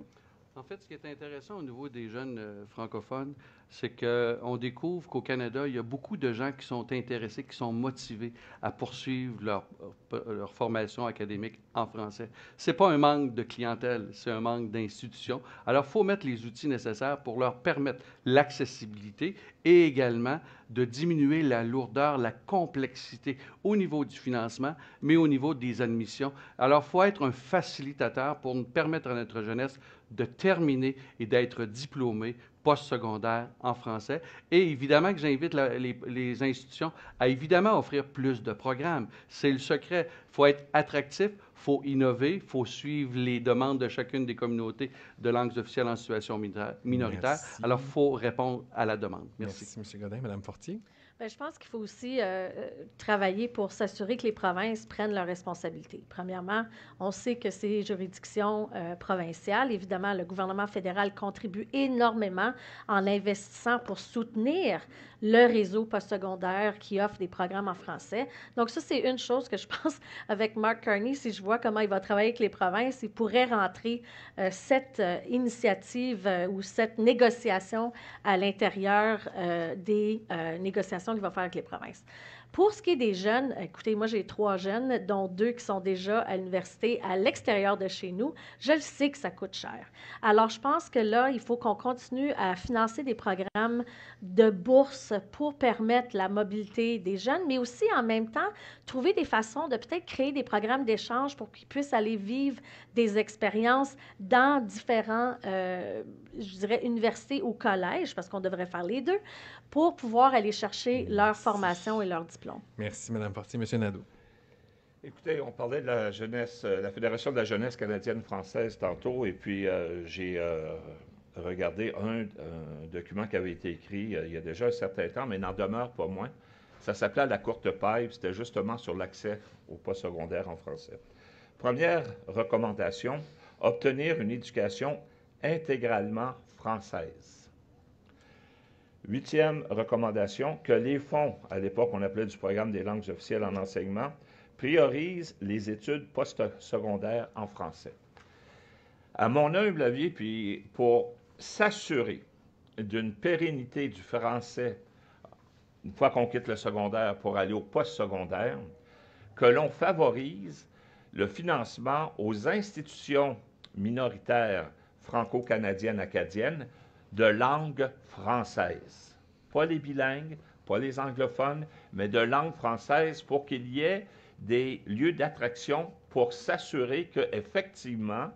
En fait, ce qui est intéressant au niveau des jeunes francophones, c'est qu'on découvre qu'au Canada, il y a beaucoup de gens qui sont intéressés, qui sont motivés à poursuivre leur formation académique en français. Ce n'est pas un manque de clientèle, c'est un manque d'institutions. Alors, il faut mettre les outils nécessaires pour leur permettre l'accessibilité et également de diminuer la lourdeur, la complexité au niveau du financement, mais au niveau des admissions. Alors, il faut être un facilitateur pour nous permettre à notre jeunesse de terminer et d'être diplômé postsecondaire en français. Et évidemment que j'invite les institutions à évidemment offrir plus de programmes. C'est le secret. Il faut être attractif, il faut innover, il faut suivre les demandes de chacune des communautés de langues officielles en situation minoritaire. Merci. Alors, il faut répondre à la demande. Merci, M. Godin. Mme Fortier? Bien, je pense qu'il faut aussi travailler pour s'assurer que les provinces prennent leurs responsabilités. Premièrement, on sait que ces juridictions provinciales, évidemment, le gouvernement fédéral contribue énormément en investissant pour soutenir le réseau postsecondaire qui offre des programmes en français. Donc, ça, c'est une chose que je pense avec Mark Carney, si je vois comment il va travailler avec les provinces, il pourrait rentrer cette initiative ou cette négociation à l'intérieur des négociations qu'il va faire avec les provinces. Pour ce qui est des jeunes, écoutez, moi j'ai 3 jeunes, dont 2 qui sont déjà à l'université à l'extérieur de chez nous. Je le sais que ça coûte cher. Alors, je pense que là, il faut qu'on continue à financer des programmes de bourse pour permettre la mobilité des jeunes, mais aussi en même temps trouver des façons de peut-être créer des programmes d'échange pour qu'ils puissent aller vivre des expériences dans différents, je dirais, universités ou collèges, parce qu'on devrait faire les deux, pour pouvoir aller chercher leur formation et leur diplôme. Merci, Mme Fortier. Monsieur Nadeau. Écoutez, on parlait de la jeunesse, la Fédération de la jeunesse canadienne-française tantôt, et puis j'ai regardé un document qui avait été écrit il y a déjà un certain temps, mais n'en demeure pas moins. Ça s'appelait La courte paille, c'était justement sur l'accès au postsecondaire en français. Première recommandation, obtenir une éducation intégralement française. 8e recommandation, que les fonds, à l'époque on appelait du programme des langues officielles en enseignement, priorisent les études postsecondaires en français. À mon humble avis, puis pour s'assurer d'une pérennité du français une fois qu'on quitte le secondaire pour aller au postsecondaire, que l'on favorise le financement aux institutions minoritaires franco-canadiennes acadiennes de langue française. Pas les bilingues, pas les anglophones, mais de langue française pour qu'il y ait des lieux d'attraction pour s'assurer qu'effectivement,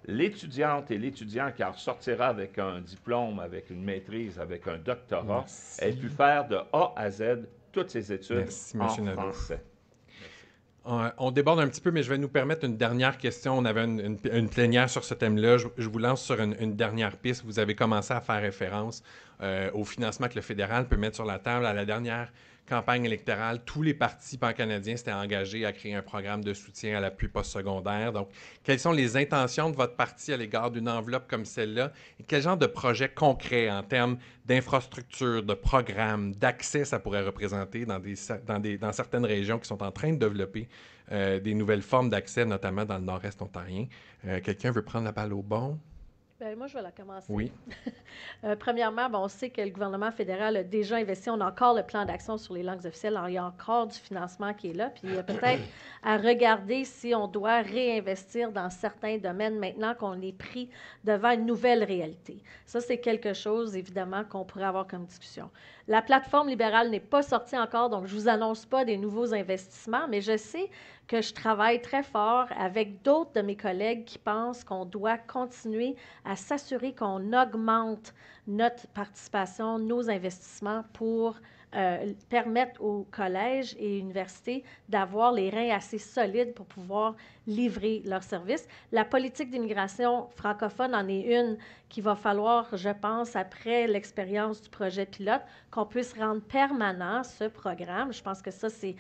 l'étudiante et l'étudiant qui en sortira avec un diplôme, avec une maîtrise, avec un doctorat, ait pu faire de A à Z toutes ses études en français. On déborde un petit peu, mais je vais nous permettre une dernière question. On avait une plénière sur ce thème-là. Je vous lance sur une dernière piste. Vous avez commencé à faire référence au financement que le fédéral peut mettre sur la table. À la dernière campagne électorale, tous les partis pan-canadiens s'étaient engagés à créer un programme de soutien à l'appui postsecondaire. Donc, quelles sont les intentions de votre parti à l'égard d'une enveloppe comme celle-là? Et quel genre de projet concret en termes d'infrastructures, de programmes, d'accès ça pourrait représenter dans certaines régions qui sont en train de développer des nouvelles formes d'accès, notamment dans le nord-est ontarien? Quelqu'un veut prendre la balle au bon? Bien, moi, je vais la commencer. Oui. Premièrement, on sait que le gouvernement fédéral a déjà investi. On a encore le plan d'action sur les langues officielles. Alors, il y a encore du financement qui est là. Puis, il y a peut-être à regarder si on doit réinvestir dans certains domaines maintenant qu'on est pris devant une nouvelle réalité. Ça, c'est quelque chose, évidemment, qu'on pourrait avoir comme discussion. La plateforme libérale n'est pas sortie encore, donc je ne vous annonce pas des nouveaux investissements, mais je sais que je travaille très fort avec d'autres de mes collègues qui pensent qu'on doit continuer à s'assurer qu'on augmente notre participation, nos investissements pour permettre aux collèges et universités d'avoir les reins assez solides pour pouvoir livrer leurs services. La politique d'immigration francophone en est une qu'il va falloir, je pense, après l'expérience du projet pilote, qu'on puisse rendre permanent ce programme. Je pense que ça, c'est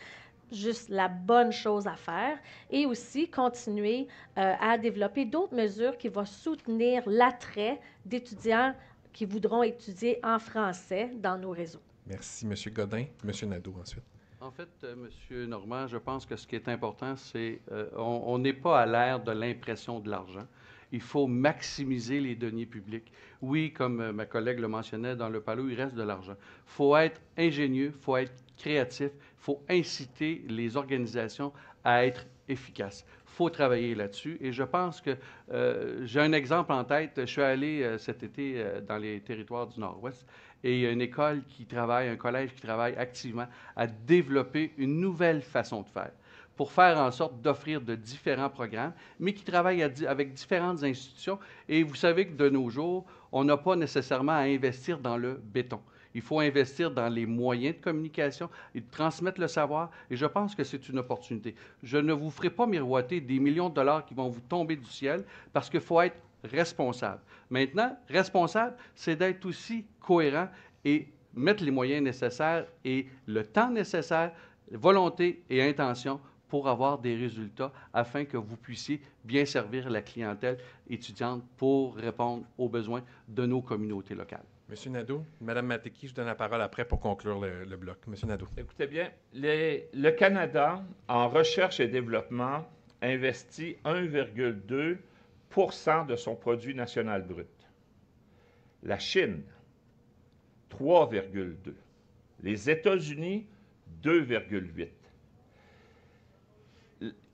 juste la bonne chose à faire, et aussi continuer à développer d'autres mesures qui vont soutenir l'attrait d'étudiants qui voudront étudier en français dans nos réseaux. Merci, M. Godin. M. Nadeau, ensuite. En fait, M. Normand, je pense que ce qui est important, c'est on n'est pas à l'ère de l'impression de l'argent. Il faut maximiser les deniers publics. Oui, comme ma collègue le mentionnait, dans le Palo, il reste de l'argent. Il faut être ingénieux, il faut être créatif, il faut inciter les organisations à être efficaces. Il faut travailler là-dessus. Et je pense que j'ai un exemple en tête. Je suis allé cet été dans les territoires du Nord-Ouest et il y a une école qui travaille, un collège qui travaille activement à développer une nouvelle façon de faire pour faire en sorte d'offrir de différents programmes, mais qui travaillent avec différentes institutions. Et vous savez que de nos jours, on n'a pas nécessairement à investir dans le béton. Il faut investir dans les moyens de communication et de transmettre le savoir. Et je pense que c'est une opportunité. Je ne vous ferai pas miroiter des millions de dollars qui vont vous tomber du ciel parce qu'il faut être responsable. Maintenant, responsable, c'est d'être aussi cohérent et mettre les moyens nécessaires et le temps nécessaire, volonté et intention pour avoir des résultats afin que vous puissiez bien servir la clientèle étudiante pour répondre aux besoins de nos communautés locales. M. Nadeau, Mme Mateki, je vous donne la parole après pour conclure le bloc. M. Nadeau. Écoutez bien, le Canada, en recherche et développement, investit 1,2 % de son produit national brut. La Chine, 3,2 %. Les États-Unis, 2,8.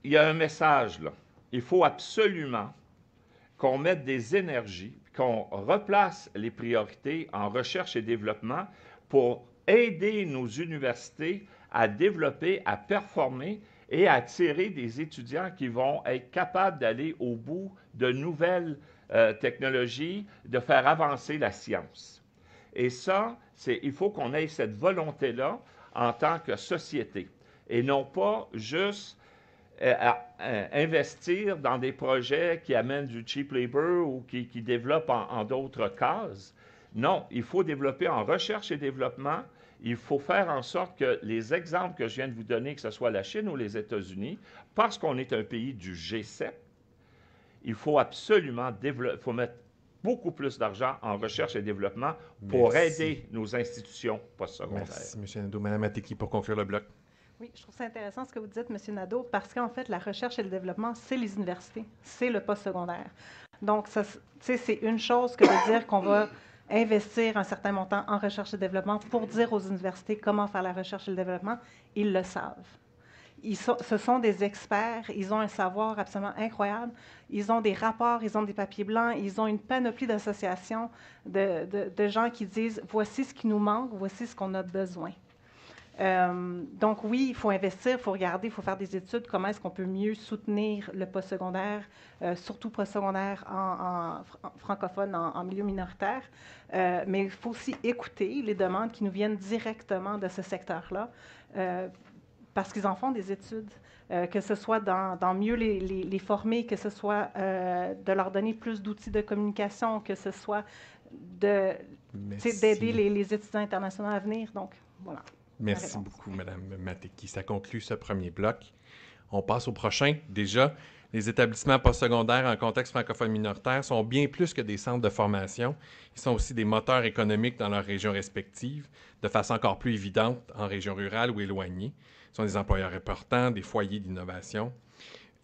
Il y a un message là. Il faut absolument qu'on mette des énergies, qu'on replace les priorités en recherche et développement pour aider nos universités à développer, à performer et à attirer des étudiants qui vont être capables d'aller au bout de nouvelles technologies, de faire avancer la science. Et ça, il faut qu'on ait cette volonté-là en tant que société et non pas juste investir dans des projets qui amènent du cheap labor ou qui développent en d'autres cases. Non, il faut développer en recherche et développement. Il faut faire en sorte que les exemples que je viens de vous donner, que ce soit la Chine ou les États-Unis, parce qu'on est un pays du G7, il faut absolument mettre beaucoup plus d'argent en recherche et développement pour aider nos institutions postsecondaires. Merci, M. Nadeau. Mme Matteki, pour conclure le bloc. Oui, je trouve ça intéressant ce que vous dites, M. Nadeau, parce qu'en fait, la recherche et le développement, c'est les universités, c'est le postsecondaire. Donc, c'est une chose que de dire qu'on va investir un certain montant en recherche et développement pour dire aux universités comment faire la recherche et le développement. Ils le savent. Ce sont des experts, ils ont un savoir absolument incroyable, ils ont des rapports, ils ont des papiers blancs, ils ont une panoplie d'associations de gens qui disent « voici ce qui nous manque, voici ce qu'on a besoin ». Donc oui, il faut investir, il faut regarder, il faut faire des études, comment est-ce qu'on peut mieux soutenir le postsecondaire, surtout postsecondaire en francophone, en milieu minoritaire, mais il faut aussi écouter les demandes qui nous viennent directement de ce secteur-là, parce qu'ils en font des études, que ce soit dans mieux les former, que ce soit de leur donner plus d'outils de communication, que ce soit d'aider les étudiants internationaux à venir. Donc, voilà. Merci beaucoup, Mme Matteki. Ça conclut ce premier bloc. On passe au prochain. Déjà, les établissements postsecondaires en contexte francophone minoritaire sont bien plus que des centres de formation. Ils sont aussi des moteurs économiques dans leurs régions respectives, de façon encore plus évidente en région rurale ou éloignée. Ils sont des employeurs importants, des foyers d'innovation.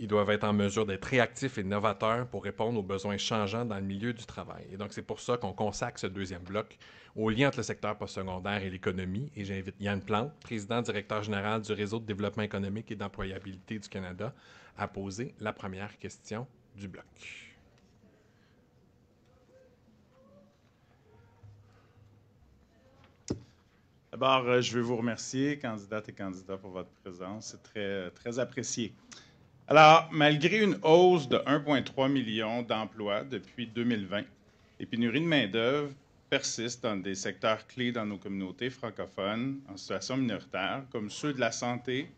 Ils doivent être en mesure d'être réactifs et novateurs pour répondre aux besoins changeants dans le milieu du travail. Et donc, c'est pour ça qu'on consacre ce deuxième bloc au lien entre le secteur postsecondaire et l'économie. Et j'invite Yann Plante, président directeur général du Réseau de développement économique et d'employabilité du Canada, à poser la première question du bloc. D'abord, je veux vous remercier, candidates et candidats, pour votre présence. C'est très, très apprécié. Alors, malgré une hausse de 1,3 million d'emplois depuis 2020, les pénuries de main-d'œuvre persistent dans des secteurs clés dans nos communautés francophones en situation minoritaire, comme ceux de la santé,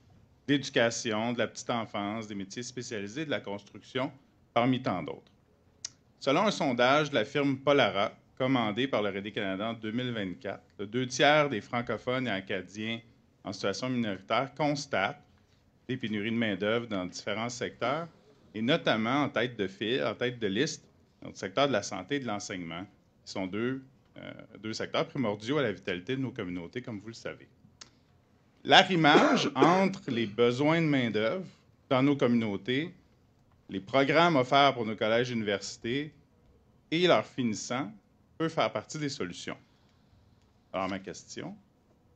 de l'éducation, de la petite enfance, des métiers spécialisés, de la construction, parmi tant d'autres. Selon un sondage de la firme Polara, commandé par le RD Canada en 2024, le 2/3 des francophones et acadiens en situation minoritaire constatent des pénuries de main-d'œuvre dans différents secteurs, et notamment en tête de file, en tête de liste, dans le secteur de la santé et de l'enseignement, qui sont deux secteurs primordiaux à la vitalité de nos communautés, comme vous le savez. L'arrimage entre les besoins de main-d'œuvre dans nos communautés, les programmes offerts pour nos collèges et universités et leurs finissants peut faire partie des solutions. Alors, ma question: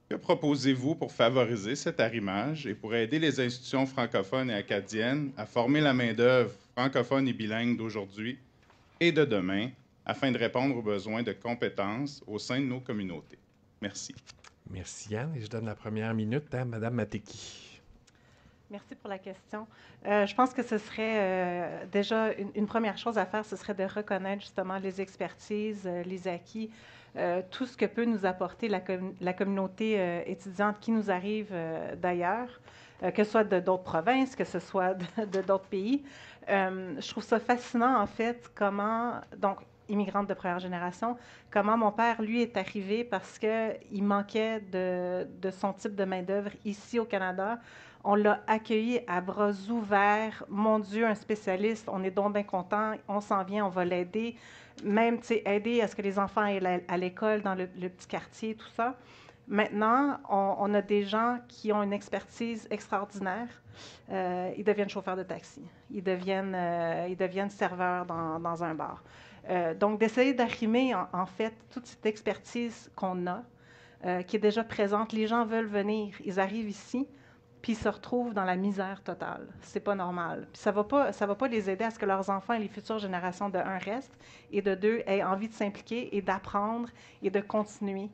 que proposez-vous pour favoriser cet arrimage et pour aider les institutions francophones et acadiennes à former la main-d'œuvre francophone et bilingue d'aujourd'hui et de demain afin de répondre aux besoins de compétences au sein de nos communautés? Merci. Merci, Yann. Et je donne la première minute à Mme Matteki. Merci pour la question. Je pense que ce serait déjà une première chose à faire, ce serait de reconnaître justement les expertises, les acquis, tout ce que peut nous apporter la communauté étudiante qui nous arrive d'ailleurs, que ce soit d'autres provinces, que ce soit de d'autres pays. Je trouve ça fascinant, en fait, comment, donc, immigrante de première génération, comment mon père, lui, est arrivé parce qu'il manquait de son type de main-d'œuvre ici au Canada. On l'a accueilli à bras ouverts. Mon Dieu, un spécialiste, on est donc bien contents, on s'en vient, on va l'aider. Même, tu sais, aider à ce que les enfants aillent à l'école dans le petit quartier, tout ça. Maintenant, on a des gens qui ont une expertise extraordinaire. Ils deviennent chauffeurs de taxi. Ils deviennent serveurs dans un bar. Donc, d'essayer d'arrimer, en fait, toute cette expertise qu'on a qui est déjà présente. Les gens veulent venir, ils arrivent ici, puis ils se retrouvent dans la misère totale. C'est pas normal. Puis ça va pas les aider à ce que leurs enfants et les futures générations, de un, restent, et de deux, aient envie de s'impliquer et d'apprendre et de continuer.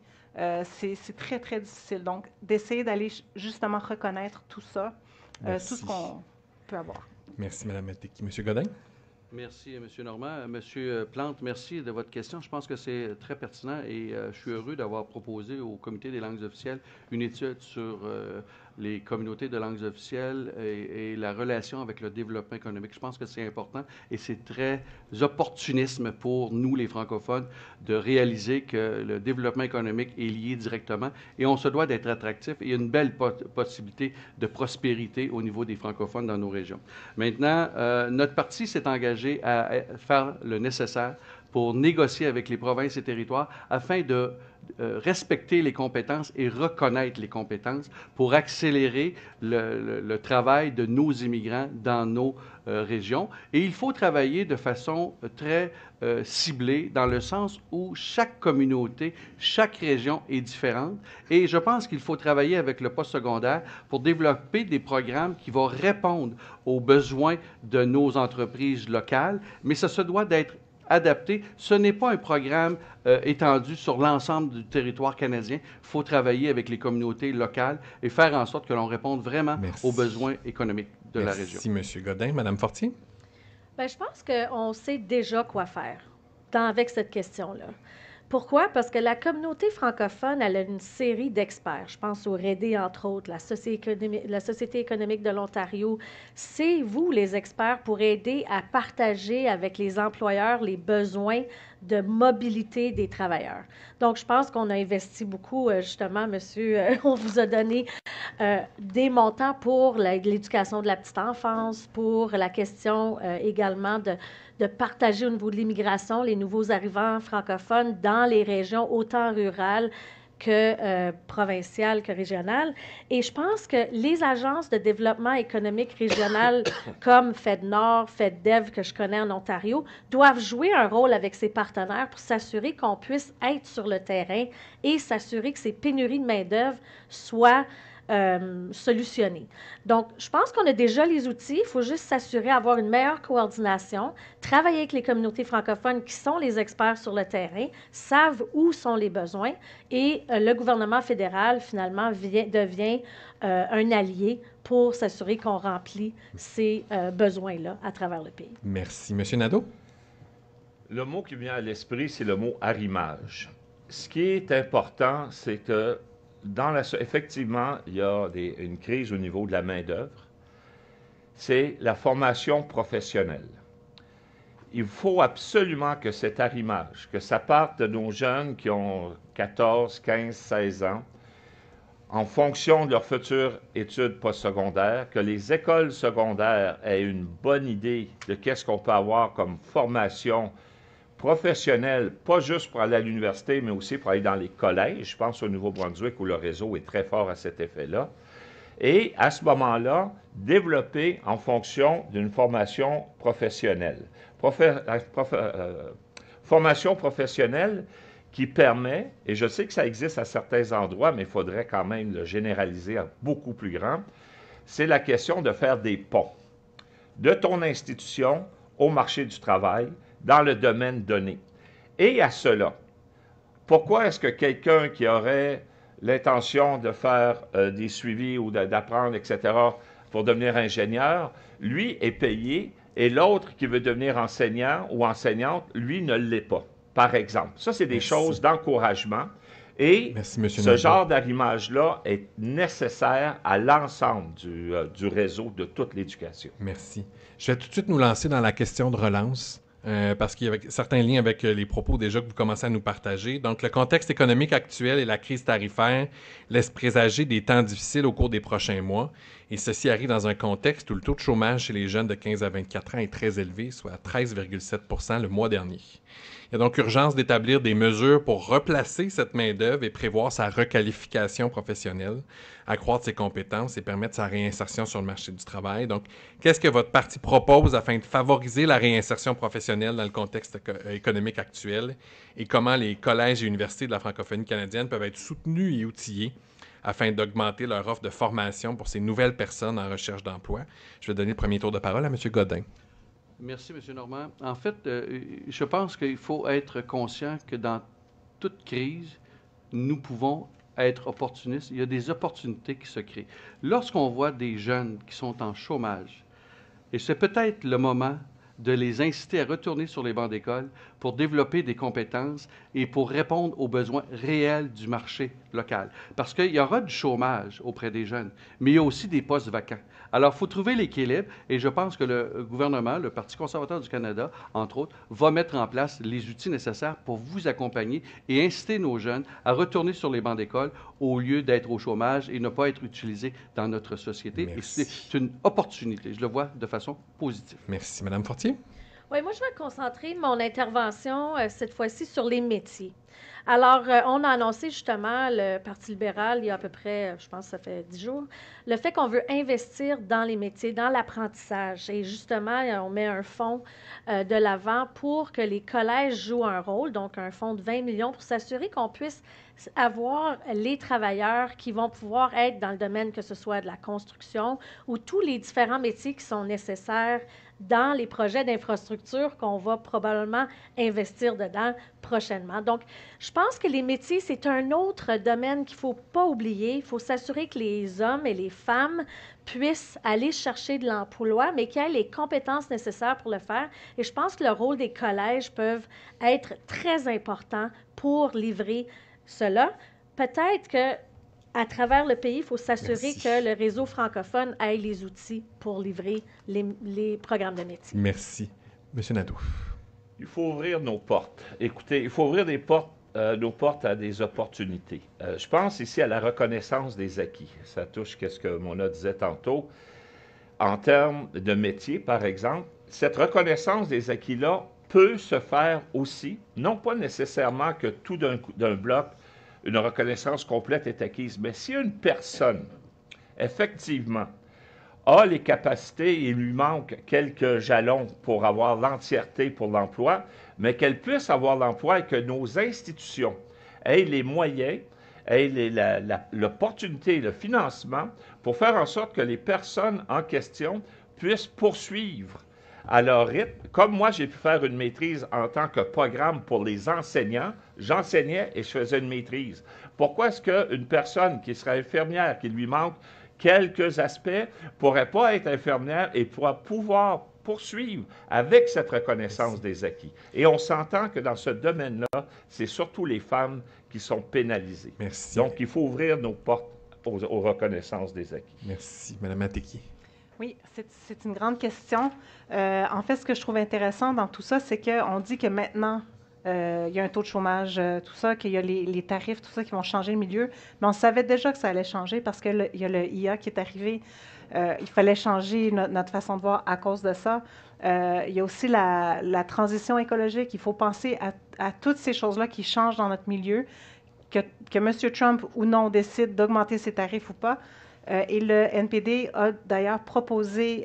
C'est très, très difficile. Donc, d'essayer d'aller justement reconnaître tout ça, tout ce qu'on peut avoir. Merci, Mme Mateki. M. Godin? Merci, M. Normand. M. Plante, merci de votre question. Je pense que c'est très pertinent et je suis heureux d'avoir proposé au Comité des langues officielles une étude sur les communautés de langues officielles et la relation avec le développement économique. Je pense que c'est important et c'est très opportunisme pour nous, les francophones, de réaliser que le développement économique est lié directement et on se doit d'être attractif et il y a une belle possibilité de prospérité au niveau des francophones dans nos régions. Maintenant, notre parti s'est engagé à faire le nécessaire pour négocier avec les provinces et territoires afin de respecter les compétences et reconnaître les compétences pour accélérer le travail de nos immigrants dans nos régions. Et il faut travailler de façon très ciblée dans le sens où chaque communauté, chaque région est différente. Et je pense qu'il faut travailler avec le postsecondaire pour développer des programmes qui vont répondre aux besoins de nos entreprises locales, mais ça se doit d'être adapté. Ce n'est pas un programme étendu sur l'ensemble du territoire canadien. Il faut travailler avec les communautés locales et faire en sorte que l'on réponde vraiment aux besoins économiques de la région. Merci, M. Godin. Mme Fortier? Bien, je pense qu'on sait déjà quoi faire avec cette question-là. Pourquoi? Parce que la communauté francophone, elle a une série d'experts. Je pense au REDE, entre autres, la Société économique de l'Ontario. C'est vous, les experts, pour aider à partager avec les employeurs les besoins de mobilité des travailleurs. Donc, je pense qu'on a investi beaucoup, justement, monsieur, on vous a donné des montants pour l'éducation de la petite enfance, pour la question également de partager au niveau de l'immigration les nouveaux arrivants francophones dans les régions autant rurales que provinciales que régionales. Et je pense que les agences de développement économique régional comme FedNord, FedDev, que je connais en Ontario, doivent jouer un rôle avec ses partenaires pour s'assurer qu'on puisse être sur le terrain et s'assurer que ces pénuries de main-d'œuvre soient solutionner. Donc, je pense qu'on a déjà les outils. Il faut juste s'assurer d'avoir une meilleure coordination, travailler avec les communautés francophones qui sont les experts sur le terrain, savent où sont les besoins et le gouvernement fédéral, finalement, devient un allié pour s'assurer qu'on remplit ces besoins-là à travers le pays. Merci. Monsieur Nadeau? Le mot qui vient à l'esprit, c'est le mot arrimage. Ce qui est important, c'est que effectivement, il y a une crise au niveau de la main-d'œuvre. C'est la formation professionnelle. Il faut absolument que cet arrimage, que ça parte de nos jeunes qui ont 14, 15, 16 ans, en fonction de leurs futures études postsecondaires, que les écoles secondaires aient une bonne idée de qu'est-ce qu'on peut avoir comme formation professionnels, pas juste pour aller à l'université, mais aussi pour aller dans les collèges. Je pense au Nouveau-Brunswick où le réseau est très fort à cet effet-là. Et à ce moment-là, développer en fonction d'une formation professionnelle. Formation professionnelle qui permet, et je sais que ça existe à certains endroits, mais il faudrait quand même le généraliser à beaucoup plus grand, c'est la question de faire des ponts de ton institution au marché du travail, dans le domaine donné. Et à cela, pourquoi est-ce que quelqu'un qui aurait l'intention de faire des suivis ou d'apprendre, etc., pour devenir ingénieur, lui est payé et l'autre qui veut devenir enseignant ou enseignante, lui ne l'est pas, par exemple. Ça, c'est des choses d'encouragement. Et ce genre d'arrimage-là est nécessaire à l'ensemble du réseau de toute l'éducation. Merci. Je vais tout de suite nous lancer dans la question de relance. Parce qu'il y a certains liens avec les propos déjà que vous commencez à nous partager. Donc, le contexte économique actuel et la crise tarifaire laissent présager des temps difficiles au cours des prochains mois. Et ceci arrive dans un contexte où le taux de chômage chez les jeunes de 15 à 24 ans est très élevé, soit à 13,7 % le mois dernier. Il y a donc urgence d'établir des mesures pour replacer cette main-d'œuvre et prévoir sa requalification professionnelle, accroître ses compétences et permettre sa réinsertion sur le marché du travail. Donc, qu'est-ce que votre parti propose afin de favoriser la réinsertion professionnelle exceptionnelle dans le contexte économique actuel et comment les collèges et universités de la francophonie canadienne peuvent être soutenus et outillés afin d'augmenter leur offre de formation pour ces nouvelles personnes en recherche d'emploi. Je vais donner le premier tour de parole à M. Godin. Merci, M. Normand. En fait, je pense qu'il faut être conscient que dans toute crise, nous pouvons être opportunistes. Il y a des opportunités qui se créent. Lorsqu'on voit des jeunes qui sont en chômage, et c'est peut-être le moment de les inciter à retourner sur les bancs d'école pour développer des compétences et pour répondre aux besoins réels du marché local. Parce qu'il y aura du chômage auprès des jeunes, mais il y a aussi des postes vacants. Alors, il faut trouver l'équilibre et je pense que le gouvernement, le Parti conservateur du Canada, entre autres, va mettre en place les outils nécessaires pour vous accompagner et inciter nos jeunes à retourner sur les bancs d'école au lieu d'être au chômage et ne pas être utilisés dans notre société. Merci. Et c'est une opportunité. Je le vois de façon positive. Merci. Madame Fortier? Oui, moi, je vais concentrer mon intervention cette fois-ci sur les métiers. Alors, on a annoncé justement, le Parti libéral, il y a à peu près, je pense que ça fait 10 jours, le fait qu'on veut investir dans les métiers, dans l'apprentissage. Et justement, on met un fonds de l'avant pour que les collèges jouent un rôle, donc un fonds de 20 millions pour s'assurer qu'on puisse avoir les travailleurs qui vont pouvoir être dans le domaine, que ce soit de la construction ou tous les différents métiers qui sont nécessaires dans les projets d'infrastructure qu'on va probablement investir dedans prochainement. Donc, je pense que les métiers, c'est un autre domaine qu'il ne faut pas oublier. Il faut s'assurer que les hommes et les femmes puissent aller chercher de l'emploi, mais qu'ils aient les compétences nécessaires pour le faire. Et je pense que le rôle des collèges peut être très important pour livrer cela. Peut-être que à travers le pays, il faut s'assurer que le réseau francophone ait les outils pour livrer les programmes de métier. Merci. Monsieur Nadeau. Il faut ouvrir nos portes. Écoutez, il faut ouvrir nos portes à des opportunités. Je pense ici à la reconnaissance des acquis. Ça touche ce que Mona disait tantôt. En termes de métier, par exemple, cette reconnaissance des acquis-là peut se faire aussi, non pas nécessairement que tout d'un bloc, une reconnaissance complète est acquise. Mais si une personne, effectivement, a les capacités et il lui manque quelques jalons pour avoir l'entièreté pour l'emploi, mais qu'elle puisse avoir l'emploi et que nos institutions aient les moyens, aient l'opportunité, le financement pour faire en sorte que les personnes en question puissent poursuivre à leur rythme. Comme moi, j'ai pu faire une maîtrise en tant que programme pour les enseignants. J'enseignais et je faisais une maîtrise. Pourquoi est-ce qu'une personne qui serait infirmière, qui lui manque quelques aspects, ne pourrait pas être infirmière et pourra pouvoir poursuivre avec cette reconnaissance des acquis? Et on s'entend que dans ce domaine-là, c'est surtout les femmes qui sont pénalisées. Merci. Donc, il faut ouvrir nos portes aux reconnaissances des acquis. Merci. Madame Mateki. Oui, c'est une grande question. En fait, ce que je trouve intéressant dans tout ça, c'est qu'on dit que maintenant, il y a un taux de chômage, tout ça, qu'il y a les tarifs, tout ça qui vont changer le milieu. Mais on savait déjà que ça allait changer parce qu'il y a le IA qui est arrivé. Il fallait changer notre façon de voir à cause de ça. Il y a aussi la transition écologique. Il faut penser à toutes ces choses-là qui changent dans notre milieu, que M. Trump ou non décide d'augmenter ses tarifs ou pas. Et le NPD a d'ailleurs proposé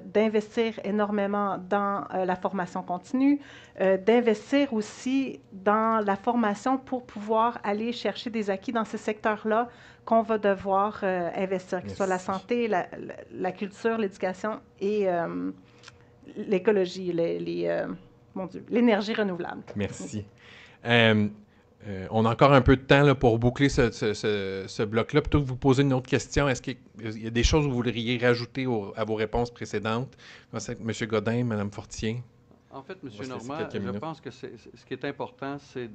d'investir énormément dans la formation continue, d'investir aussi dans la formation pour pouvoir aller chercher des acquis dans ces secteurs-là qu'on va devoir investir, que ce soit la santé, la culture, l'éducation et l'écologie, l'énergie renouvelable. Merci. On a encore un peu de temps là, pour boucler ce bloc-là. Plutôt que vous poser une autre question, est-ce qu'il y a des choses que vous voudriez rajouter à vos réponses précédentes? M. Godin, Mme Fortier. En fait, M. Normand, je pense que ce qui est important, c'est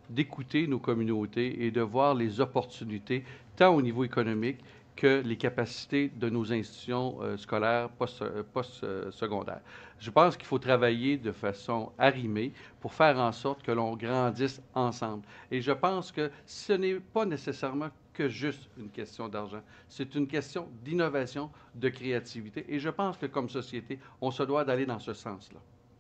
d'écouter nos communautés et de voir les opportunités, tant au niveau économique que les capacités de nos institutions scolaires post-secondaires. Je pense qu'il faut travailler de façon arrimée pour faire en sorte que l'on grandisse ensemble. Et je pense que ce n'est pas nécessairement que juste une question d'argent. C'est une question d'innovation, de créativité. Et je pense que comme société, on se doit d'aller dans ce sens-là.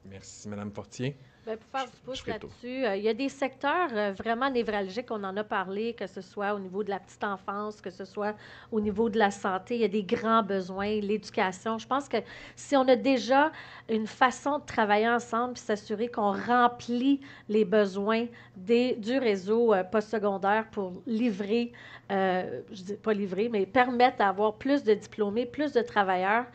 Merci, Mme Fortier. Bien, pour faire du pouce ferai le tour. là-dessus, il y a des secteurs vraiment névralgiques, on en a parlé, que ce soit au niveau de la petite enfance, que ce soit au niveau de la santé, il y a des grands besoins, l'éducation. Je pense que si on a déjà une façon de travailler ensemble puis s'assurer qu'on remplit les besoins du réseau postsecondaire pour livrer, je dis pas livrer, mais permettre d'avoir plus de diplômés, plus de travailleurs,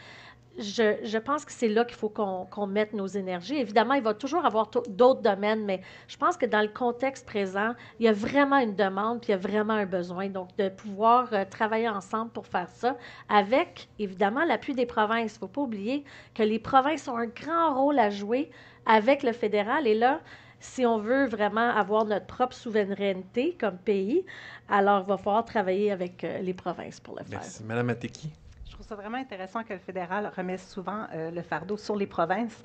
je pense que c'est là qu'il faut qu'on mette nos énergies. Évidemment, il va toujours avoir d'autres domaines, mais je pense que dans le contexte présent, il y a vraiment une demande puis il y a vraiment un besoin. Donc, de pouvoir travailler ensemble pour faire ça avec, évidemment, l'appui des provinces. Il ne faut pas oublier que les provinces ont un grand rôle à jouer avec le fédéral. Et là, si on veut vraiment avoir notre propre souveraineté comme pays, alors il va falloir travailler avec les provinces pour le faire. Merci. Mme Ateki. Je trouve ça vraiment intéressant que le fédéral remet souvent le fardeau sur les provinces.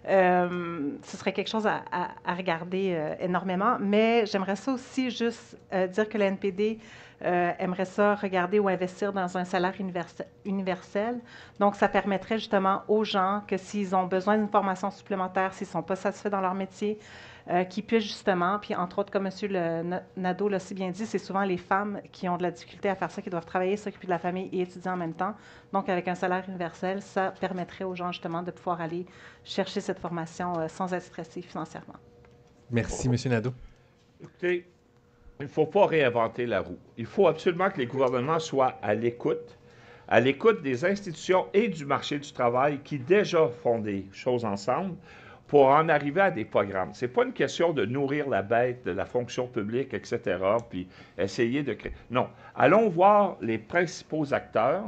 Ce serait quelque chose à regarder énormément, mais j'aimerais ça aussi juste dire que le NPD aimerait ça regarder ou investir dans un salaire universel. Donc, ça permettrait justement aux gens que s'ils ont besoin d'une formation supplémentaire, s'ils ne sont pas satisfaits dans leur métier, qui puissent justement, puis entre autres, comme M. Nadeau l'a si bien dit, c'est souvent les femmes qui ont de la difficulté à faire ça, qui doivent travailler, s'occuper de la famille et étudier en même temps. Donc, avec un salaire universel, ça permettrait aux gens justement de pouvoir aller chercher cette formation sans être stressés financièrement. Merci, M. Nadeau. Écoutez, il ne faut pas réinventer la roue. Il faut absolument que les gouvernements soient à l'écoute des institutions et du marché du travail qui déjà font des choses ensemble pour en arriver à des programmes. Ce n'est pas une question de nourrir la bête de la fonction publique, etc., puis essayer de créer... Non. Allons voir les principaux acteurs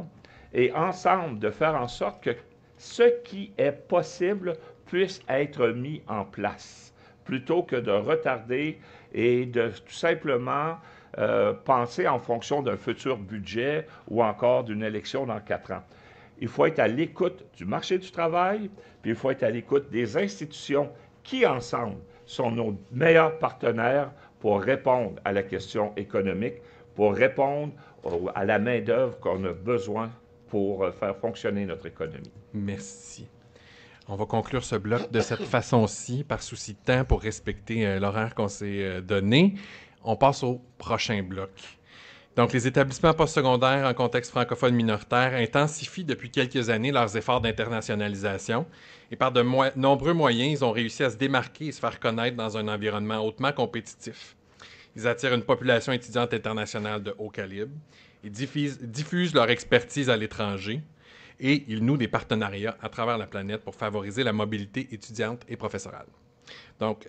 et ensemble de faire en sorte que ce qui est possible puisse être mis en place, plutôt que de retarder et de tout simplement penser en fonction d'un futur budget ou encore d'une élection dans 4 ans. Il faut être à l'écoute du marché du travail, puis il faut être à l'écoute des institutions qui, ensemble, sont nos meilleurs partenaires pour répondre à la question économique, pour répondre à la main-d'œuvre qu'on a besoin pour faire fonctionner notre économie. Merci. On va conclure ce bloc de cette façon-ci, par souci de temps, pour respecter l'horaire qu'on s'est donné. On passe au prochain bloc. Donc, les établissements postsecondaires en contexte francophone minoritaire intensifient depuis quelques années leurs efforts d'internationalisation et par de nombreux moyens, ils ont réussi à se démarquer et se faire connaître dans un environnement hautement compétitif. Ils attirent une population étudiante internationale de haut calibre, ils diffusent leur expertise à l'étranger et ils nouent des partenariats à travers la planète pour favoriser la mobilité étudiante et professorale. Donc,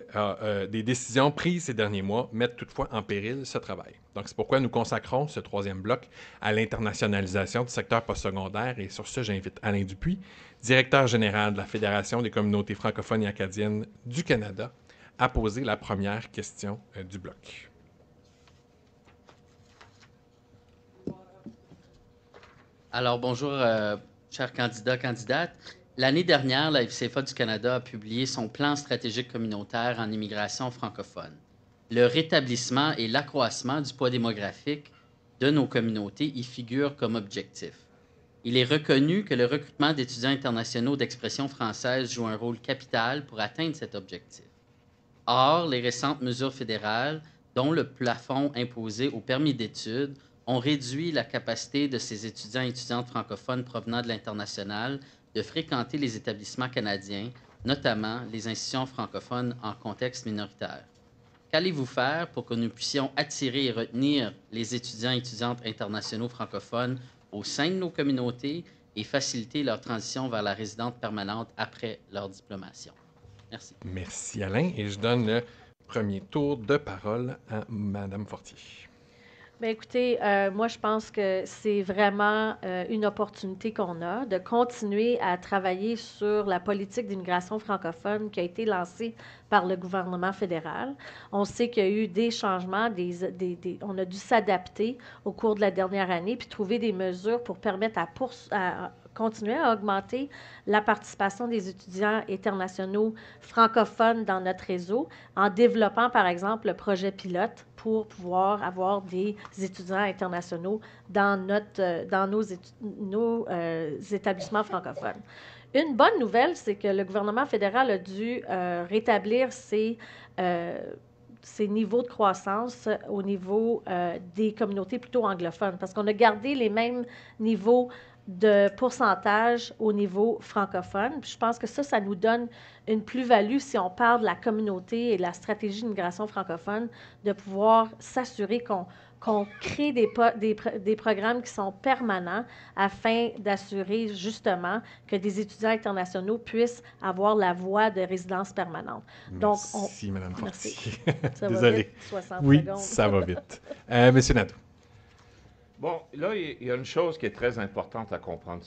des décisions prises ces derniers mois mettent toutefois en péril ce travail. Donc, c'est pourquoi nous consacrons ce troisième bloc à l'internationalisation du secteur postsecondaire. Et sur ce, j'invite Alain Dupuis, directeur général de la Fédération des communautés francophones et acadiennes du Canada, à poser la première question du bloc. Alors, bonjour, chers candidats, candidates. L'année dernière, la FCFA du Canada a publié son plan stratégique communautaire en immigration francophone. Le rétablissement et l'accroissement du poids démographique de nos communautés y figurent comme objectif. Il est reconnu que le recrutement d'étudiants internationaux d'expression française joue un rôle capital pour atteindre cet objectif. Or, les récentes mesures fédérales, dont le plafond imposé au permis d'études, ont réduit la capacité de ces étudiants et étudiantes francophones provenant de l'international de fréquenter les établissements canadiens, notamment les institutions francophones en contexte minoritaire. Qu'allez-vous faire pour que nous puissions attirer et retenir les étudiants et étudiantes internationaux francophones au sein de nos communautés et faciliter leur transition vers la résidence permanente après leur diplomation? Merci. Merci, Alain. Et je donne le premier tour de parole à Mme Fortier. Bien, écoutez, moi, je pense que c'est vraiment une opportunité qu'on a de continuer à travailler sur la politique d'immigration francophone qui a été lancée par le gouvernement fédéral. On sait qu'il y a eu des changements, on a dû s'adapter au cours de la dernière année puis trouver des mesures pour permettre à continuer à augmenter la participation des étudiants internationaux francophones dans notre réseau en développant, par exemple, le projet pilote pour pouvoir avoir des étudiants internationaux dans nos établissements francophones. Une bonne nouvelle, c'est que le gouvernement fédéral a dû rétablir ses niveaux de croissance au niveau des communautés plutôt anglophones, parce qu'on a gardé les mêmes niveaux de pourcentage au niveau francophone. Puis je pense que ça nous donne une plus-value si on parle de la communauté et de la stratégie d'immigration francophone, de pouvoir s'assurer qu'on crée des programmes qui sont permanents afin d'assurer justement que des étudiants internationaux puissent avoir la voie de résidence permanente. Donc, Merci, Mme Fortier. Ça Désolé. va vite, 60 Oui, secondes. ça va vite. Monsieur Nadeau. Bon, là, il y a une chose qui est très importante à comprendre.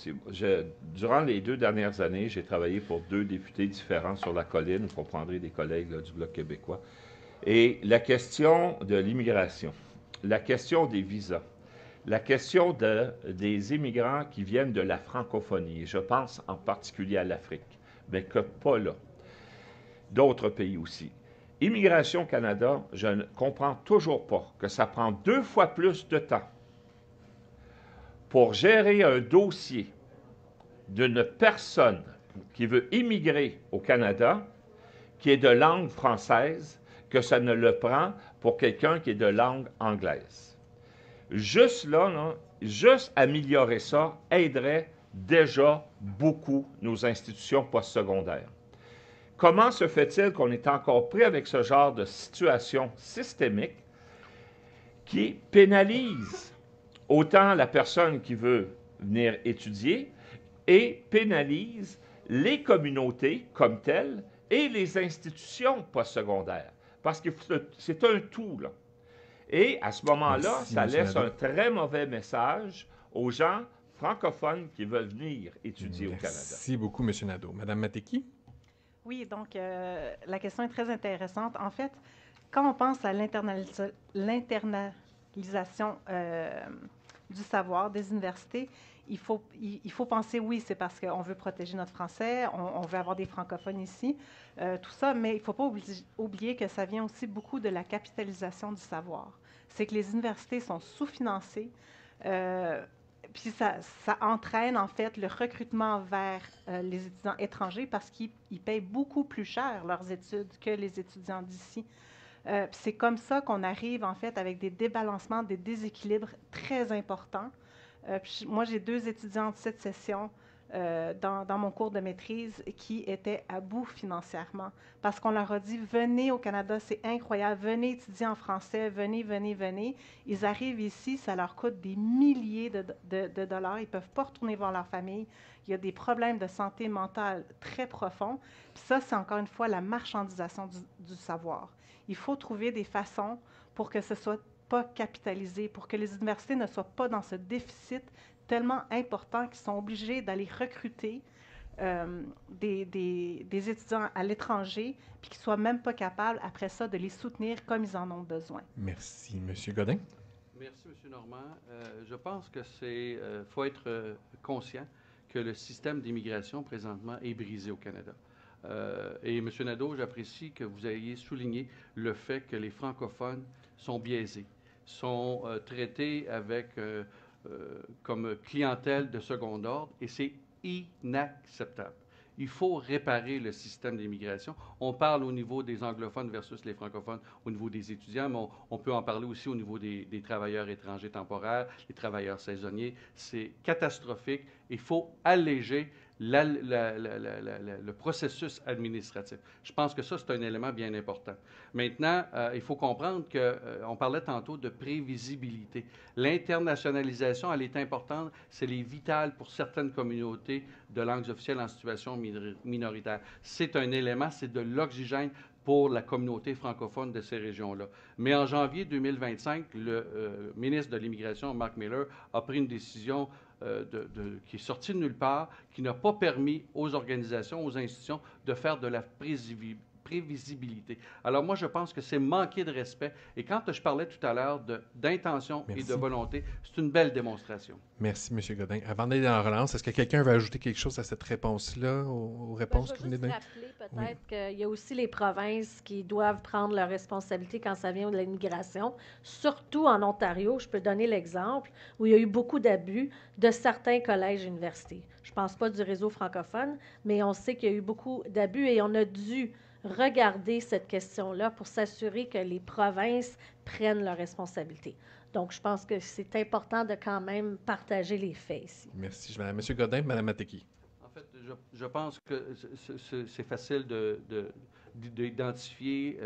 Durant les 2 dernières années, j'ai travaillé pour 2 députés différents sur la colline. Vous comprendrez des collègues là, du Bloc québécois. Et la question de l'immigration, la question des visas, la question des immigrants qui viennent de la francophonie, je pense en particulier à l'Afrique, mais que pas là, d'autres pays aussi. Immigration Canada, je ne comprends toujours pas que ça prend 2 fois plus de temps pour gérer un dossier d'une personne qui veut immigrer au Canada, qui est de langue française, que ça ne le prend pour quelqu'un qui est de langue anglaise. Juste là, juste améliorer ça aiderait déjà beaucoup nos institutions postsecondaires. Comment se fait-il qu'on est encore pris avec ce genre de situation systémique qui pénalise autant la personne qui veut venir étudier et pénalise les communautés comme telles et les institutions postsecondaires? Parce que c'est un tout, là. Et à ce moment-là, Merci, ça M. laisse Nadeau. un très mauvais message aux gens francophones qui veulent venir étudier au Canada. Merci beaucoup, M. Nadeau. Mme Mateki? Oui, donc la question est très intéressante. En fait, quand on pense à l'internalisation du savoir des universités, il faut penser, oui, c'est parce qu'on veut protéger notre français, on veut avoir des francophones ici, tout ça, mais il ne faut pas oublier que ça vient aussi beaucoup de la capitalisation du savoir. C'est que les universités sont sous-financées, puis ça entraîne en fait le recrutement vers les étudiants étrangers parce qu'ils payent beaucoup plus cher leurs études que les étudiants d'ici. C'est comme ça qu'on arrive en fait avec des débalancements, des déséquilibres très importants. Moi, j'ai 2 étudiantes cette session dans mon cours de maîtrise qui étaient à bout financièrement parce qu'on leur a dit « Venez au Canada, c'est incroyable, venez étudier en français, venez, venez, venez ». Ils arrivent ici, ça leur coûte des milliers de dollars, ils ne peuvent pas retourner voir leur famille. Il y a des problèmes de santé mentale très profonds. Puis ça, c'est encore une fois la marchandisation du savoir. Il faut trouver des façons pour que ce soit pas capitalisé, pour que les universités ne soient pas dans ce déficit tellement important qu'ils sont obligés d'aller recruter des étudiants à l'étranger, puis qu'ils ne soient même pas capables, après ça, de les soutenir comme ils en ont besoin. Merci. M. Godin? Merci, M. Normand. Je pense que faut être conscient que le système d'immigration, présentement, est brisé au Canada. Et M. Nadeau, j'apprécie que vous ayez souligné le fait que les francophones sont biaisés, sont traités comme clientèle de second ordre, et c'est inacceptable. Il faut réparer le système d'immigration. On parle au niveau des anglophones versus les francophones, au niveau des étudiants, mais on peut en parler aussi au niveau des travailleurs étrangers temporaires, les travailleurs saisonniers. C'est catastrophique. Il faut alléger le processus administratif. Je pense que ça, c'est un élément bien important. Maintenant, il faut comprendre qu'on parlait tantôt de prévisibilité. L'internationalisation, elle est importante, c'est vital pour certaines communautés de langues officielles en situation minoritaire. C'est un élément, c'est de l'oxygène pour la communauté francophone de ces régions-là. Mais en janvier 2025, le ministre de l'Immigration, Mark Miller, a pris une décision qui est sortie de nulle part, qui n'a pas permis aux organisations, aux institutions de faire de la prévisibilité. Alors moi, je pense que c'est manquer de respect. Et quand je parlais tout à l'heure d'intention et de volonté, c'est une belle démonstration. Merci, M. Godin. Avant d'aller dans la relance, est-ce que quelqu'un veut ajouter quelque chose à cette réponse-là, aux réponses que vous venez de donner? Je vais juste rappeler peut-être qu'il y a aussi les provinces qui doivent prendre leurs responsabilités quand ça vient de l'immigration, surtout en Ontario. Je peux donner l'exemple où il y a eu beaucoup d'abus de certains collèges et universités. Je ne pense pas du réseau francophone, mais on sait qu'il y a eu beaucoup d'abus et on a dû regarder cette question-là pour s'assurer que les provinces prennent leurs responsabilités. Donc, je pense que c'est important de quand même partager les faits ici. Merci. Je vais à M. Godin, Mme Mateki. En fait, je pense que c'est facile d'identifier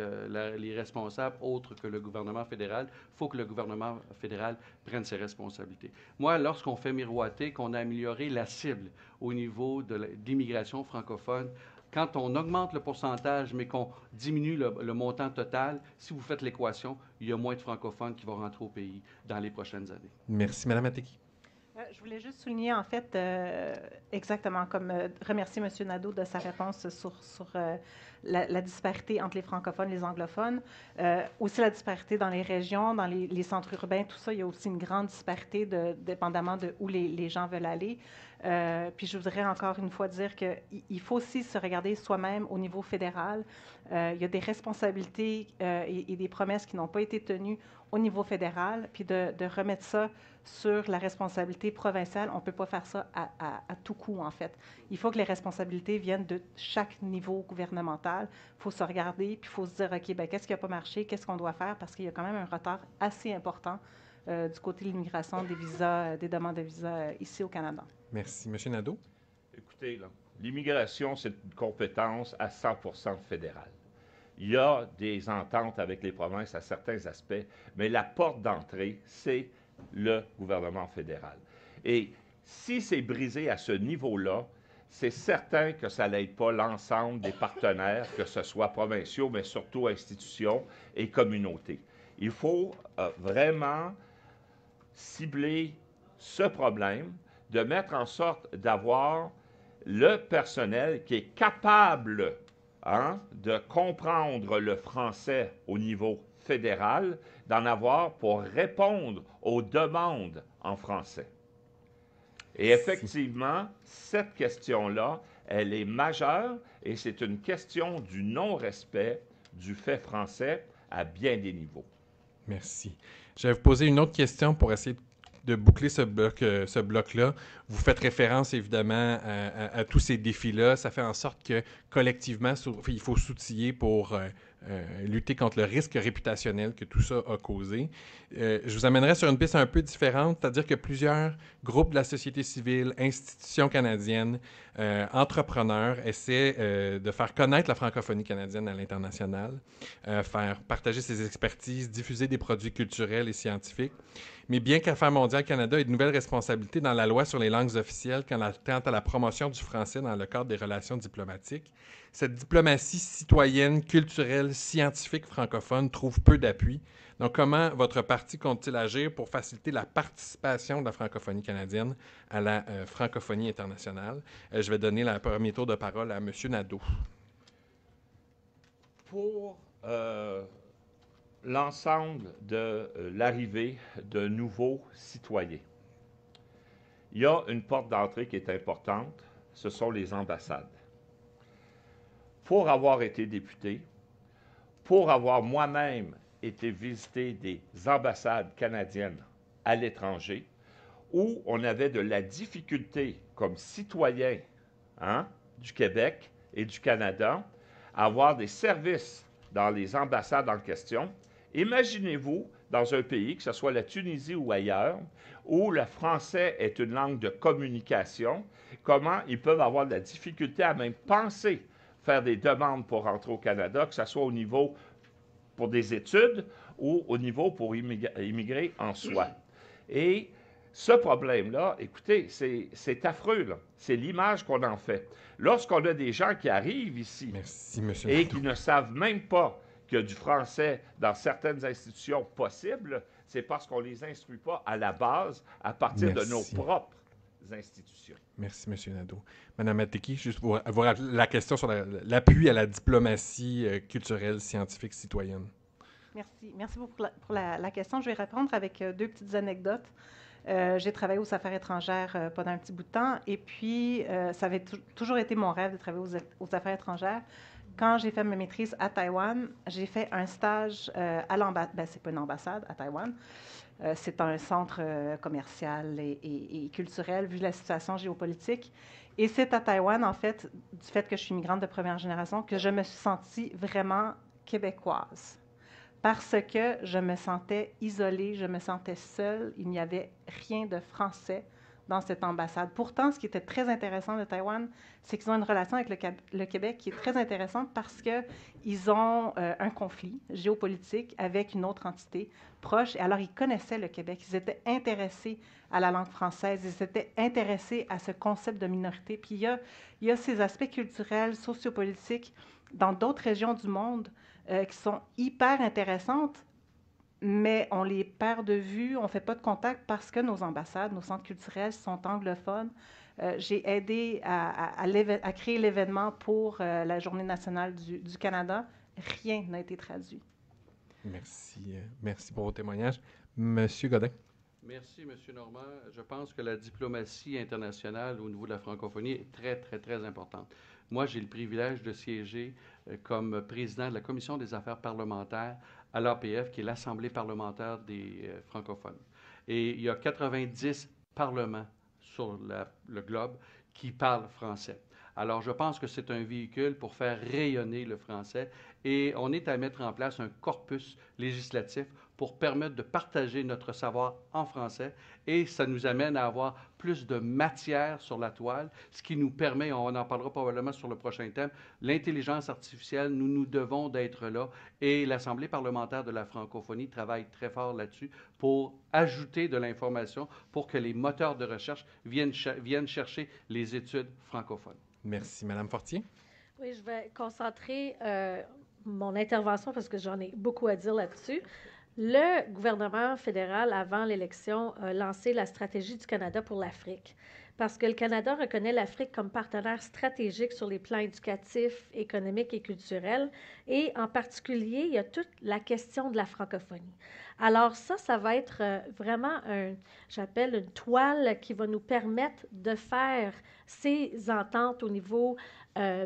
les responsables autres que le gouvernement fédéral. Il faut que le gouvernement fédéral prenne ses responsabilités. Moi, lorsqu'on fait miroiter qu'on a amélioré la cible au niveau de l'immigration francophone, quand on augmente le pourcentage, mais qu'on diminue le montant total, si vous faites l'équation, il y a moins de francophones qui vont rentrer au pays dans les prochaines années. Merci, Mme Mateki. Je voulais juste souligner, en fait, exactement comme remercier M. Nadeau de sa réponse sur la disparité entre les francophones et les anglophones. Aussi la disparité dans les régions, dans les centres urbains, tout ça, il y a aussi une grande disparité dépendamment de où les gens veulent aller. Puis je voudrais encore une fois dire qu'il faut aussi se regarder soi-même au niveau fédéral. Il y a des responsabilités et des promesses qui n'ont pas été tenues au niveau fédéral, puis de remettre ça sur la responsabilité provinciale. On ne peut pas faire ça à tout coup, en fait. Il faut que les responsabilités viennent de chaque niveau gouvernemental. Il faut se regarder, puis il faut se dire, OK, bien, qu'est-ce qui n'a pas marché, qu'est-ce qu'on doit faire, parce qu'il y a quand même un retard assez important du côté de l'immigration, des visas, des demandes de visas ici au Canada. Merci. M. Nadeau? Écoutez, l'immigration, c'est une compétence à 100% fédérale. Il y a des ententes avec les provinces à certains aspects, mais la porte d'entrée, c'est le gouvernement fédéral. Et si c'est brisé à ce niveau-là, c'est certain que ça n'aide pas l'ensemble des partenaires, que ce soit provinciaux, mais surtout institutions et communautés. Il faut vraiment cibler ce problème, de mettre en sorte d'avoir le personnel qui est capable de comprendre le français au niveau fédéral, d'en avoir pour répondre aux demandes en français. Et effectivement, cette question-là, elle est majeure et c'est une question du non-respect du fait français à bien des niveaux. Merci. Je vais vous poser une autre question pour essayer de boucler ce bloc-là. Vous faites référence, évidemment, à tous ces défis-là. Ça fait en sorte que, collectivement, il faut s'outiller pour lutter contre le risque réputationnel que tout ça a causé. Je vous amènerai sur une piste un peu différente, c'est-à-dire que plusieurs groupes de la société civile, institutions canadiennes, entrepreneurs essaient de faire connaître la francophonie canadienne à l'international, faire partager ses expertises, diffuser des produits culturels et scientifiques. Mais bien qu'Affaires mondiales Canada ait de nouvelles responsabilités dans la loi sur les langues officielles quant à la promotion du français dans le cadre des relations diplomatiques, cette diplomatie citoyenne, culturelle, scientifique francophone trouve peu d'appui. Donc, comment votre parti compte-t-il agir pour faciliter la participation de la francophonie canadienne à la francophonie internationale? Je vais donner le premier tour de parole à M. Nadeau. Pour l'ensemble de l'arrivée de nouveaux citoyens, il y a une porte d'entrée qui est importante, ce sont les ambassades. Pour avoir été député, pour avoir moi-même été visiter des ambassades canadiennes à l'étranger, où on avait de la difficulté comme citoyen du Québec et du Canada à avoir des services dans les ambassades en question. Imaginez-vous dans un pays, que ce soit la Tunisie ou ailleurs, où le français est une langue de communication, comment ils peuvent avoir de la difficulté à même penser faire des demandes pour rentrer au Canada, que ce soit au niveau pour des études ou au niveau pour immigrer en soi. Et ce problème-là, écoutez, c'est affreux, là. C'est l'image qu'on en fait. Lorsqu'on a des gens qui arrivent ici et qui ne savent même pas qu'il y a du français dans certaines institutions possibles, c'est parce qu'on ne les instruit pas à la base à partir de nos propres institutions. Merci, M. Nadeau. Mme Mateki, juste pour avoir la question sur l'appui à la diplomatie culturelle, scientifique, citoyenne. Merci. Merci beaucoup pour la question. Je vais répondre avec deux petites anecdotes. J'ai travaillé aux affaires étrangères pendant un petit bout de temps. Et puis, ça avait toujours été mon rêve de travailler aux affaires étrangères. Quand j'ai fait ma maîtrise à Taïwan, j'ai fait un stage à l'ambassade. Ben, c'est pas une ambassade à Taïwan. C'est un centre commercial et culturel, vu la situation géopolitique. Et c'est à Taïwan, en fait, du fait que je suis migrante de première génération, que je me suis sentie vraiment québécoise. Parce que je me sentais isolée, je me sentais seule. Il n'y avait rien de français dans cette ambassade. Pourtant, ce qui était très intéressant de Taïwan, c'est qu'ils ont une relation avec le Québec qui est très intéressante parce qu'ils ont un conflit géopolitique avec une autre entité proche. Et alors, ils connaissaient le Québec. Ils étaient intéressés à la langue française. Ils étaient intéressés à ce concept de minorité. Puis, il y a ces aspects culturels, sociopolitiques dans d'autres régions du monde qui sont hyper intéressantes, mais on les perd de vue, on ne fait pas de contact parce que nos ambassades, nos centres culturels sont anglophones. J'ai aidé à créer l'événement pour la Journée nationale du Canada. Rien n'a été traduit. Merci. Merci pour vos témoignages. Monsieur Godin. Merci, M. Normand. Je pense que la diplomatie internationale au niveau de la francophonie est très, très, très importante. Moi, j'ai le privilège de siéger comme président de la Commission des affaires parlementaires à l'APF, qui est l'Assemblée parlementaire des francophones. Et il y a 90 parlements sur le globe qui parlent français. Alors, je pense que c'est un véhicule pour faire rayonner le français et on est à mettre en place un corpus législatif pour permettre de partager notre savoir en français et ça nous amène à avoir plus de matière sur la toile, ce qui nous permet, on en parlera probablement sur le prochain thème, l'intelligence artificielle, nous devons d'être là et l'Assemblée parlementaire de la francophonie travaille très fort là-dessus pour ajouter de l'information pour que les moteurs de recherche viennent chercher les études francophones. Merci. Madame Fortier. Oui, je vais concentrer mon intervention parce que j'en ai beaucoup à dire là-dessus. Le gouvernement fédéral, avant l'élection, a lancé la stratégie du Canada pour l'Afrique parce que le Canada reconnaît l'Afrique comme partenaire stratégique sur les plans éducatifs, économiques et culturels. Et en particulier, il y a toute la question de la francophonie. Alors ça va être vraiment j'appelle une toile qui va nous permettre de faire ces ententes au niveau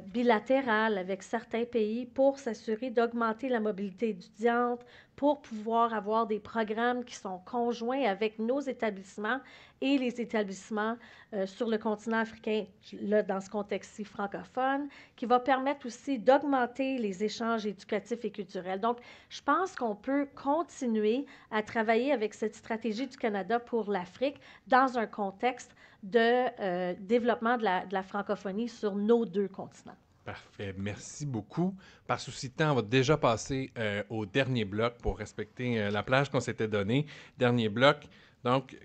bilatéral avec certains pays pour s'assurer d'augmenter la mobilité étudiante, pour pouvoir avoir des programmes qui sont conjoints avec nos établissements et les établissements sur le continent africain, là, dans ce contexte-ci francophone, qui va permettre aussi d'augmenter les échanges éducatifs et culturels. Donc, je pense qu'on peut continuer à travailler avec cette stratégie du Canada pour l'Afrique dans un contexte de développement de la francophonie sur nos deux continents. Parfait. Merci beaucoup. Par souci de temps, on va déjà passer au dernier bloc pour respecter la plage qu'on s'était donnée. Dernier bloc, donc,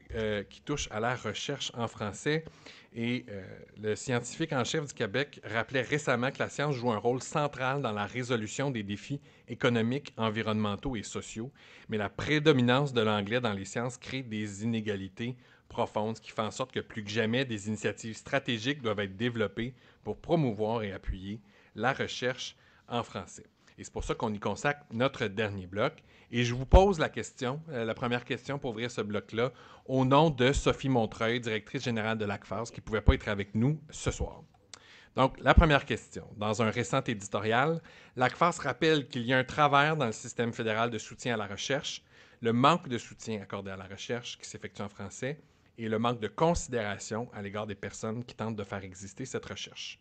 qui touche à la recherche en français. Et le scientifique en chef du Québec rappelait récemment que la science joue un rôle central dans la résolution des défis économiques, environnementaux et sociaux. Mais la prédominance de l'anglais dans les sciences crée des inégalités profondes, ce qui fait en sorte que plus que jamais, des initiatives stratégiques doivent être développées pour promouvoir et appuyer la recherche en français. Et c'est pour ça qu'on y consacre notre dernier bloc. Et je vous pose la question, la première question pour ouvrir ce bloc-là, au nom de Sophie Montreuil, directrice générale de l'ACFAS, qui ne pouvait pas être avec nous ce soir. Donc, la première question. Dans un récent éditorial, l'ACFAS rappelle qu'il y a un travers dans le système fédéral de soutien à la recherche, le manque de soutien accordé à la recherche qui s'effectue en français et le manque de considération à l'égard des personnes qui tentent de faire exister cette recherche.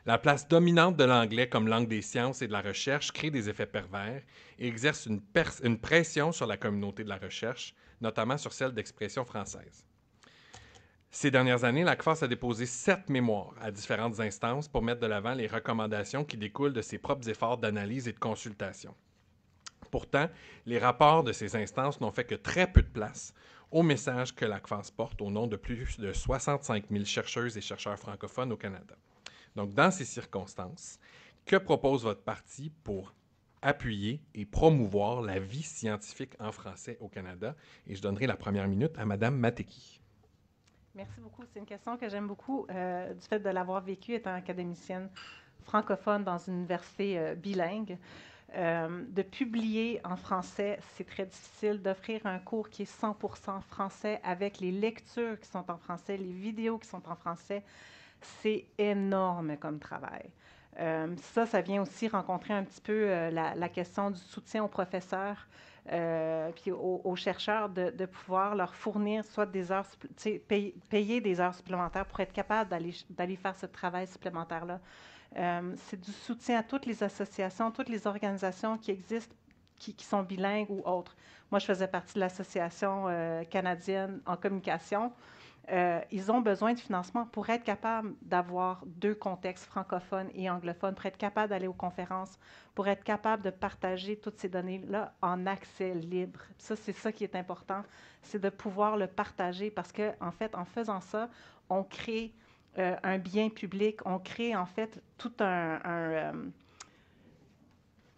La place dominante de l'anglais comme langue des sciences et de la recherche crée des effets pervers et exerce une pression sur la communauté de la recherche, notamment sur celle d'expression française. Ces dernières années, l'ACFAS a déposé 7 mémoires à différentes instances pour mettre de l'avant les recommandations qui découlent de ses propres efforts d'analyse et de consultation. Pourtant, les rapports de ces instances n'ont fait que très peu de place au message que l'ACFAS porte au nom de plus de 65 000 chercheuses et chercheurs francophones au Canada. Donc, dans ces circonstances, que propose votre parti pour appuyer et promouvoir la vie scientifique en français au Canada? Et je donnerai la première minute à Mme Mateki. Merci beaucoup. C'est une question que j'aime beaucoup du fait de l'avoir vécue étant académicienne francophone dans une université bilingue. De publier en français, c'est très difficile. D'offrir un cours qui est 100% français avec les lectures qui sont en français, les vidéos qui sont en français, c'est énorme comme travail. Ça vient aussi rencontrer un petit peu la question du soutien aux professeurs puis aux chercheurs de pouvoir leur fournir soit des heures, payer des heures supplémentaires pour être capable d'aller faire ce travail supplémentaire-là. C'est du soutien à toutes les associations, toutes les organisations qui existent, qui sont bilingues ou autres. Moi, je faisais partie de l'Association canadienne en communication. Ils ont besoin de financement pour être capables d'avoir 2 contextes francophones et anglophones, pour être capables d'aller aux conférences, pour être capables de partager toutes ces données-là en accès libre. Ça, c'est ça qui est important, c'est de pouvoir le partager parce qu'en fait, en faisant ça, on crée un bien public, on crée en fait tout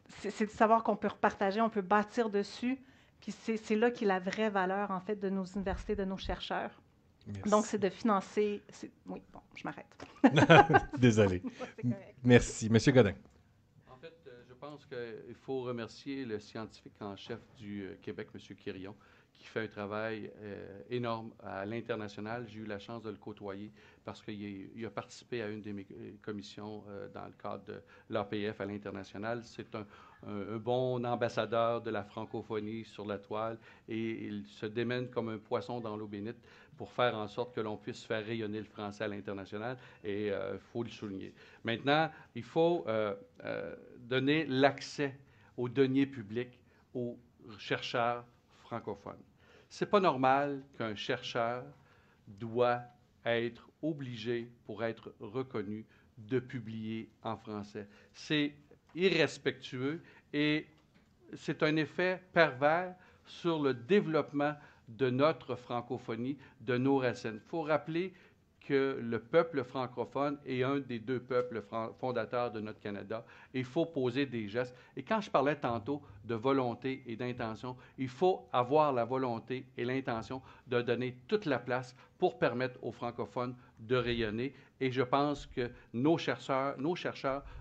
c'est de savoir qu'on peut repartager, on peut bâtir dessus, puis c'est là qu'est la vraie valeur en fait de nos universités, de nos chercheurs. Merci. Donc, c'est de financer... Oui, bon, je m'arrête. Désolé. Merci. Monsieur Godin. En fait, je pense qu'il faut remercier le scientifique en chef du Québec, M. Quirion, qui fait un travail énorme à l'international. J'ai eu la chance de le côtoyer parce qu'il a participé à une de mes commissions dans le cadre de l'APF à l'international. C'est un bon ambassadeur de la francophonie sur la toile et il se démène comme un poisson dans l'eau bénite pour faire en sorte que l'on puisse faire rayonner le français à l'international et il faut le souligner. Maintenant, il faut donner l'accès aux deniers publics aux chercheurs francophones. C'est pas normal qu'un chercheur doit être obligé, pour être reconnu, de publier en français. C'est irrespectueux et c'est un effet pervers sur le développement de notre francophonie, de nos racines. Il faut rappeler que le peuple francophone est un des 2 peuples fondateurs de notre Canada. Il faut poser des gestes. Et quand je parlais tantôt de volonté et d'intention, il faut avoir la volonté et l'intention de donner toute la place pour permettre aux francophones de rayonner. Et je pense que nos chercheurs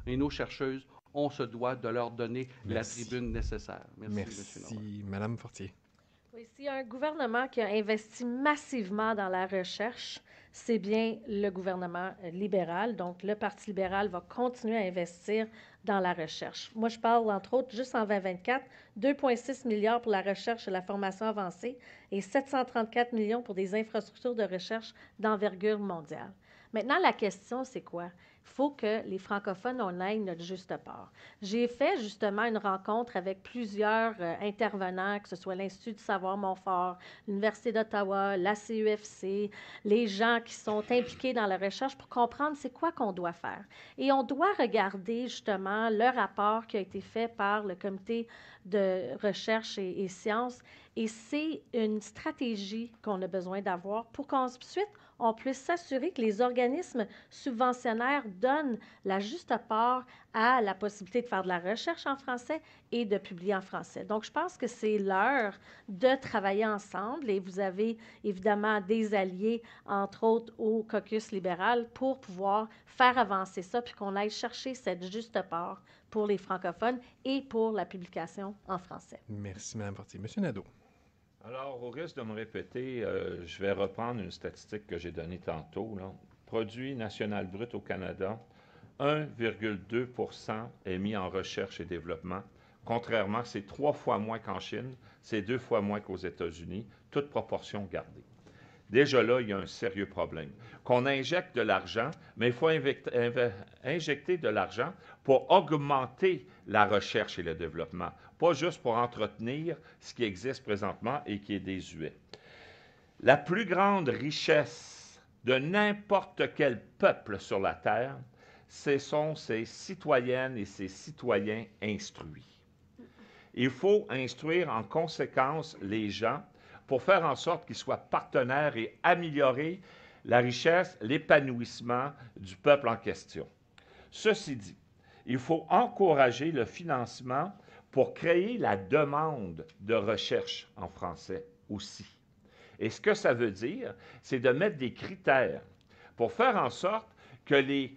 et nos chercheuses, on se doit de leur donner la tribune nécessaire. Merci, Madame Fortier. Oui, s'il y a un gouvernement qui a investi massivement dans la recherche, c'est bien le gouvernement libéral. Donc, le Parti libéral va continuer à investir dans la recherche. Moi, je parle, entre autres, juste en 2024, 2,6 milliards pour la recherche et la formation avancée et 734 millions pour des infrastructures de recherche d'envergure mondiale. Maintenant, la question, c'est quoi? Il faut que les francophones, on aille notre juste part. J'ai fait justement une rencontre avec plusieurs intervenants, que ce soit l'Institut du savoir Montfort, l'Université d'Ottawa, la CUFC, les gens qui sont impliqués dans la recherche pour comprendre c'est quoi qu'on doit faire. Et on doit regarder justement le rapport qui a été fait par le Comité de recherche et sciences. Et c'est une stratégie qu'on a besoin d'avoir pour qu'ensuite, on puisse s'assurer que les organismes subventionnaires donnent la juste part à la possibilité de faire de la recherche en français et de publier en français. Donc, je pense que c'est l'heure de travailler ensemble et vous avez évidemment des alliés, entre autres au caucus libéral, pour pouvoir faire avancer ça puis qu'on aille chercher cette juste part pour les francophones et pour la publication en français. Merci, Mme Fortier. Monsieur Nadeau. Alors, au risque de me répéter, je vais reprendre une statistique que j'ai donnée tantôt. Là. Produit national brut au Canada, 1,2 % est mis en recherche et développement. Contrairement, c'est 3 fois moins qu'en Chine, c'est 2 fois moins qu'aux États-Unis, toute proportion gardée. Déjà là, il y a un sérieux problème. Qu'on injecte de l'argent, mais il faut injecter de l'argent pour augmenter la recherche et le développement, pas juste pour entretenir ce qui existe présentement et qui est désuet. La plus grande richesse de n'importe quel peuple sur la Terre, ce sont ses citoyennes et ses citoyens instruits. Il faut instruire en conséquence les gens pour faire en sorte qu'ils soient partenaires et améliorer la richesse, l'épanouissement du peuple en question. Ceci dit, il faut encourager le financement pour créer la demande de recherche en français aussi. Et ce que ça veut dire, c'est de mettre des critères pour faire en sorte que les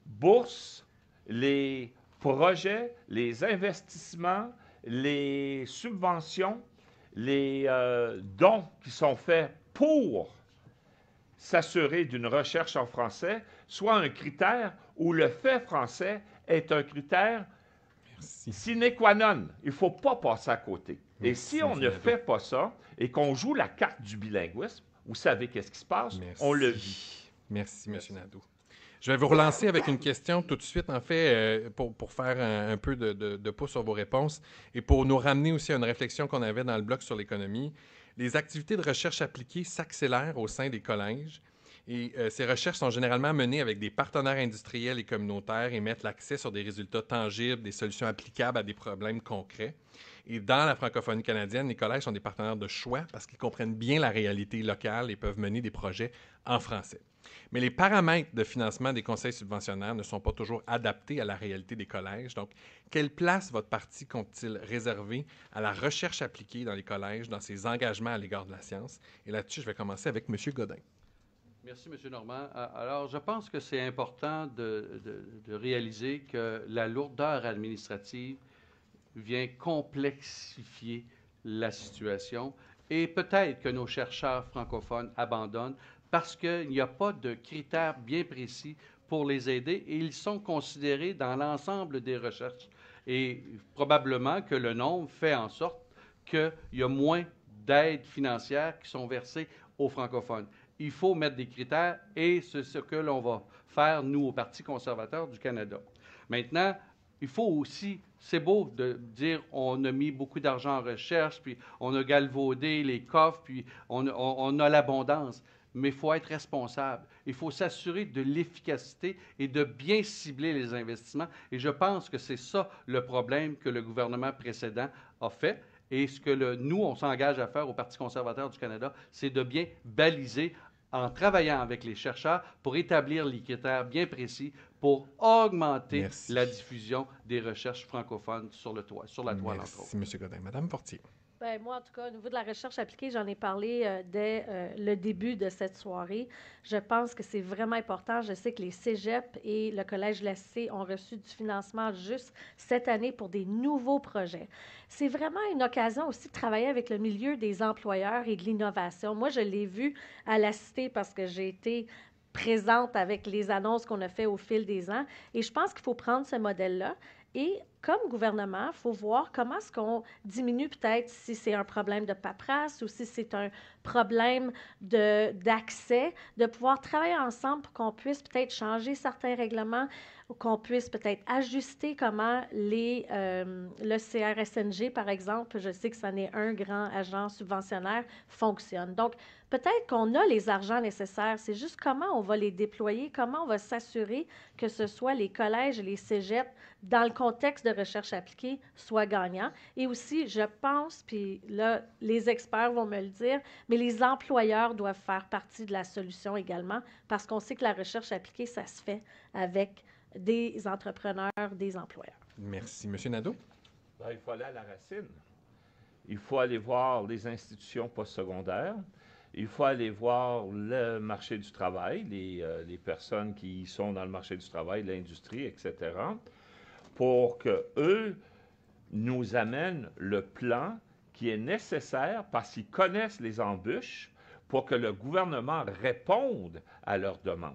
bourses, les projets, les investissements, les subventions, les dons qui sont faits pour s'assurer d'une recherche en français soit un critère où le fait français est un critère sine qua non. Il ne faut pas passer à côté. Et si on ne fait pas ça et qu'on joue la carte du bilinguisme, vous savez qu'est-ce qui se passe? On le vit. Merci, M. Nadeau. Je vais vous relancer avec une question tout de suite, en fait, pour faire un peu de pouce sur vos réponses et pour nous ramener aussi à une réflexion qu'on avait dans le bloc sur l'économie. Les activités de recherche appliquée s'accélèrent au sein des collèges et ces recherches sont généralement menées avec des partenaires industriels et communautaires et mettent l'accès sur des résultats tangibles, des solutions applicables à des problèmes concrets. Et dans la francophonie canadienne, les collèges sont des partenaires de choix parce qu'ils comprennent bien la réalité locale et peuvent mener des projets en français. Mais les paramètres de financement des conseils subventionnaires ne sont pas toujours adaptés à la réalité des collèges. Donc, quelle place votre parti compte-t-il réserver à la recherche appliquée dans les collèges, dans ses engagements à l'égard de la science? Et là-dessus, je vais commencer avec M. Godin. Merci, M. Normand. Alors, je pense que c'est important de réaliser que la lourdeur administrative vient complexifier la situation et peut-être que nos chercheurs francophones abandonnent parce qu'il n'y a pas de critères bien précis pour les aider et ils sont considérés dans l'ensemble des recherches. Et probablement que le nombre fait en sorte qu'il y a moins d'aides financières qui sont versées aux francophones. Il faut mettre des critères et c'est ce que l'on va faire, nous, au Parti conservateur du Canada. Maintenant, il faut aussi, c'est beau de dire on a mis beaucoup d'argent en recherche, puis on a galvaudé les coffres, puis on a l'abondance. Mais il faut être responsable. Il faut s'assurer de l'efficacité et de bien cibler les investissements. Et je pense que c'est ça le problème que le gouvernement précédent a fait. Et ce que nous, on s'engage à faire au Parti conservateur du Canada, c'est de bien baliser en travaillant avec les chercheurs pour établir les critères bien précis pour augmenter la diffusion des recherches francophones sur la toile, entre autres. Merci, M. Godin. Madame Fortier. Bien, moi, en tout cas, au niveau de la recherche appliquée, j'en ai parlé dès le début de cette soirée. Je pense que c'est vraiment important. Je sais que les cégeps et le Collège Lacé ont reçu du financement juste cette année pour des nouveaux projets. C'est vraiment une occasion aussi de travailler avec le milieu des employeurs et de l'innovation. Moi, je l'ai vu à la Cité parce que j'ai été présente avec les annonces qu'on a faites au fil des ans. Et je pense qu'il faut prendre ce modèle-là. Et comme gouvernement, il faut voir comment est-ce qu'on diminue peut-être si c'est un problème de paperasse ou si c'est un problème d'accès, de pouvoir travailler ensemble pour qu'on puisse peut-être changer certains règlements ou qu'on puisse peut-être ajuster comment le CRSNG, par exemple, je sais que ça n'est un grand agent subventionnaire, fonctionne. Donc, peut-être qu'on a les argents nécessaires, c'est juste comment on va les déployer, comment on va s'assurer que ce soit les collèges et les cégeps, dans le contexte de recherche appliquée, soient gagnants. Et aussi, je pense, puis là, les experts vont me le dire, mais les employeurs doivent faire partie de la solution également, parce qu'on sait que la recherche appliquée, ça se fait avec des entrepreneurs, des employeurs. Merci. Monsieur Nadeau? Il faut aller à la racine. Il faut aller voir les institutions postsecondaires. Il faut aller voir le marché du travail, les personnes qui sont dans le marché du travail, l'industrie, etc., pour qu'eux nous amènent le plan qui est nécessaire parce qu'ils connaissent les embûches pour que le gouvernement réponde à leurs demandes.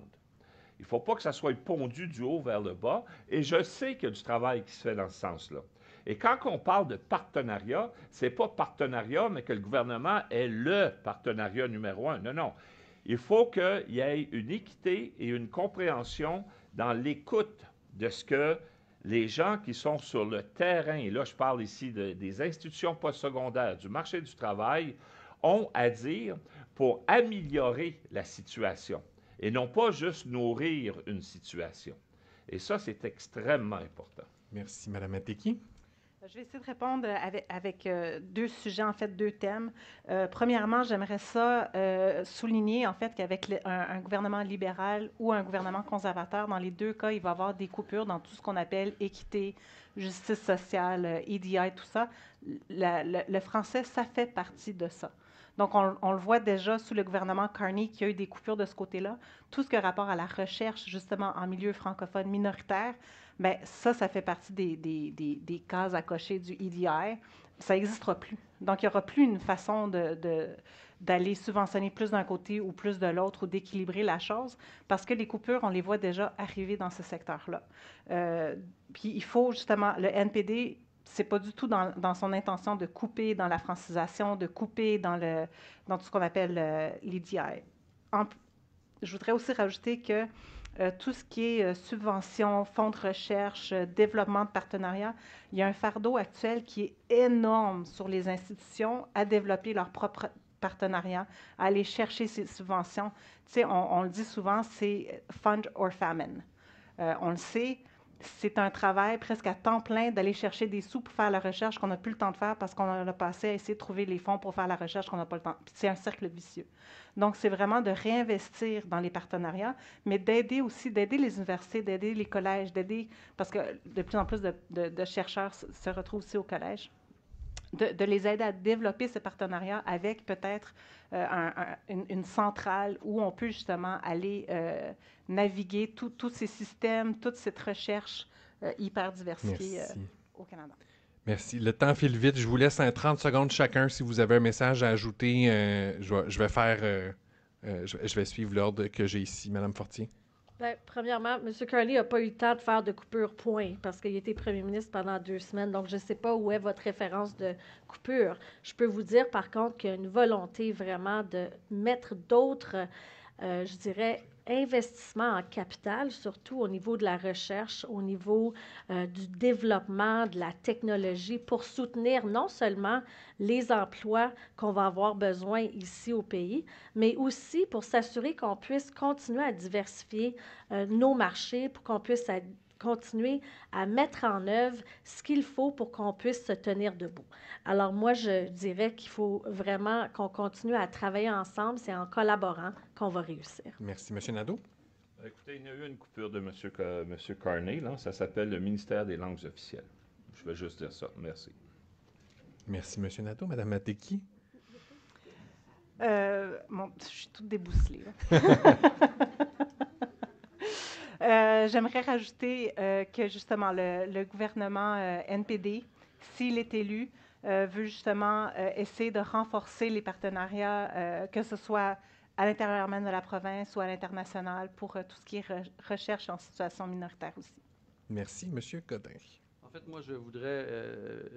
Il ne faut pas que ça soit pondu du haut vers le bas, et je sais qu'il y a du travail qui se fait dans ce sens-là. Et quand on parle de partenariat, ce n'est pas partenariat, mais que le gouvernement est le partenariat numéro un. Non, non. Il faut qu'il y ait une équité et une compréhension dans l'écoute de ce que les gens qui sont sur le terrain, et là je parle ici des institutions postsecondaires, du marché du travail, ont à dire pour améliorer la situation et non pas juste nourrir une situation. Et ça, c'est extrêmement important. Merci. Mme Ateki. Je vais essayer de répondre avec deux sujets, en fait, deux thèmes. Premièrement, j'aimerais ça souligner, en fait, qu'avec un gouvernement libéral ou un gouvernement conservateur, dans les deux cas, il va y avoir des coupures dans tout ce qu'on appelle équité, justice sociale, EDI, tout ça. Le français, ça fait partie de ça. Donc, on le voit déjà sous le gouvernement Carney qu'il y a eu des coupures de ce côté-là. Tout ce qui a rapport à la recherche, justement, en milieu francophone minoritaire, bien, ça fait partie des cases à cocher du EDI. Ça n'existera plus. Donc, il n'y aura plus une façon d'aller subventionner plus d'un côté ou plus de l'autre ou d'équilibrer la chose, parce que les coupures, on les voit déjà arriver dans ce secteur-là. Puis, il faut justement, le NPD, c'est pas du tout dans son intention de couper dans la francisation, de couper dans tout ce qu'on appelle l'EDI. Je voudrais aussi rajouter que tout ce qui est subventions, fonds de recherche, développement de partenariats, il y a un fardeau actuel qui est énorme sur les institutions à développer leurs propres partenariats, à aller chercher ces subventions. Tu sais, on le dit souvent, c'est fund or famine. On le sait, c'est un travail presque à temps plein d'aller chercher des sous pour faire la recherche qu'on n'a plus le temps de faire parce qu'on a passé à essayer de trouver les fonds pour faire la recherche qu'on n'a pas le temps. Puis c'est un cercle vicieux. Donc, c'est vraiment de réinvestir dans les partenariats, mais d'aider les universités, d'aider les collèges, parce que de plus en plus de chercheurs se retrouvent aussi au collège, de les aider à développer ces partenariats avec peut-être une centrale où on peut justement aller naviguer tous ces systèmes, toute cette recherche hyper diversifiée au Canada. Merci. Le temps file vite. Je vous laisse 30 secondes chacun. Si vous avez un message à ajouter, je vais suivre l'ordre que j'ai ici. Madame Fortier. Bien, premièrement, M. Carney n'a pas eu le temps de faire de coupure point parce qu'il était premier ministre pendant 2 semaines. Donc, je ne sais pas où est votre référence de coupure. Je peux vous dire, par contre, qu'il y a une volonté vraiment de mettre d'autres, je dirais, investissements en capital, surtout au niveau de la recherche, au niveau du développement, de la technologie, pour soutenir non seulement les emplois qu'on va avoir besoin ici au pays, mais aussi pour s'assurer qu'on puisse continuer à diversifier nos marchés, pour qu'on puisse continuer à mettre en œuvre ce qu'il faut pour qu'on puisse se tenir debout. Alors moi, je dirais qu'il faut vraiment qu'on continue à travailler ensemble. C'est en collaborant qu'on va réussir. Merci. M. Nadeau? Écoutez, il y a eu une coupure de M. Carney. Là. Ça s'appelle le ministère des langues officielles. Je vais juste dire ça. Merci. Merci, M. Nadeau. Mme Mateki? Je suis toute débousselée. J'aimerais rajouter que justement le gouvernement NPD, s'il est élu, veut justement essayer de renforcer les partenariats, que ce soit à l'intérieur même de la province ou à l'international, pour tout ce qui est recherche en situation minoritaire aussi. Merci. M. Godin. En fait, moi, je voudrais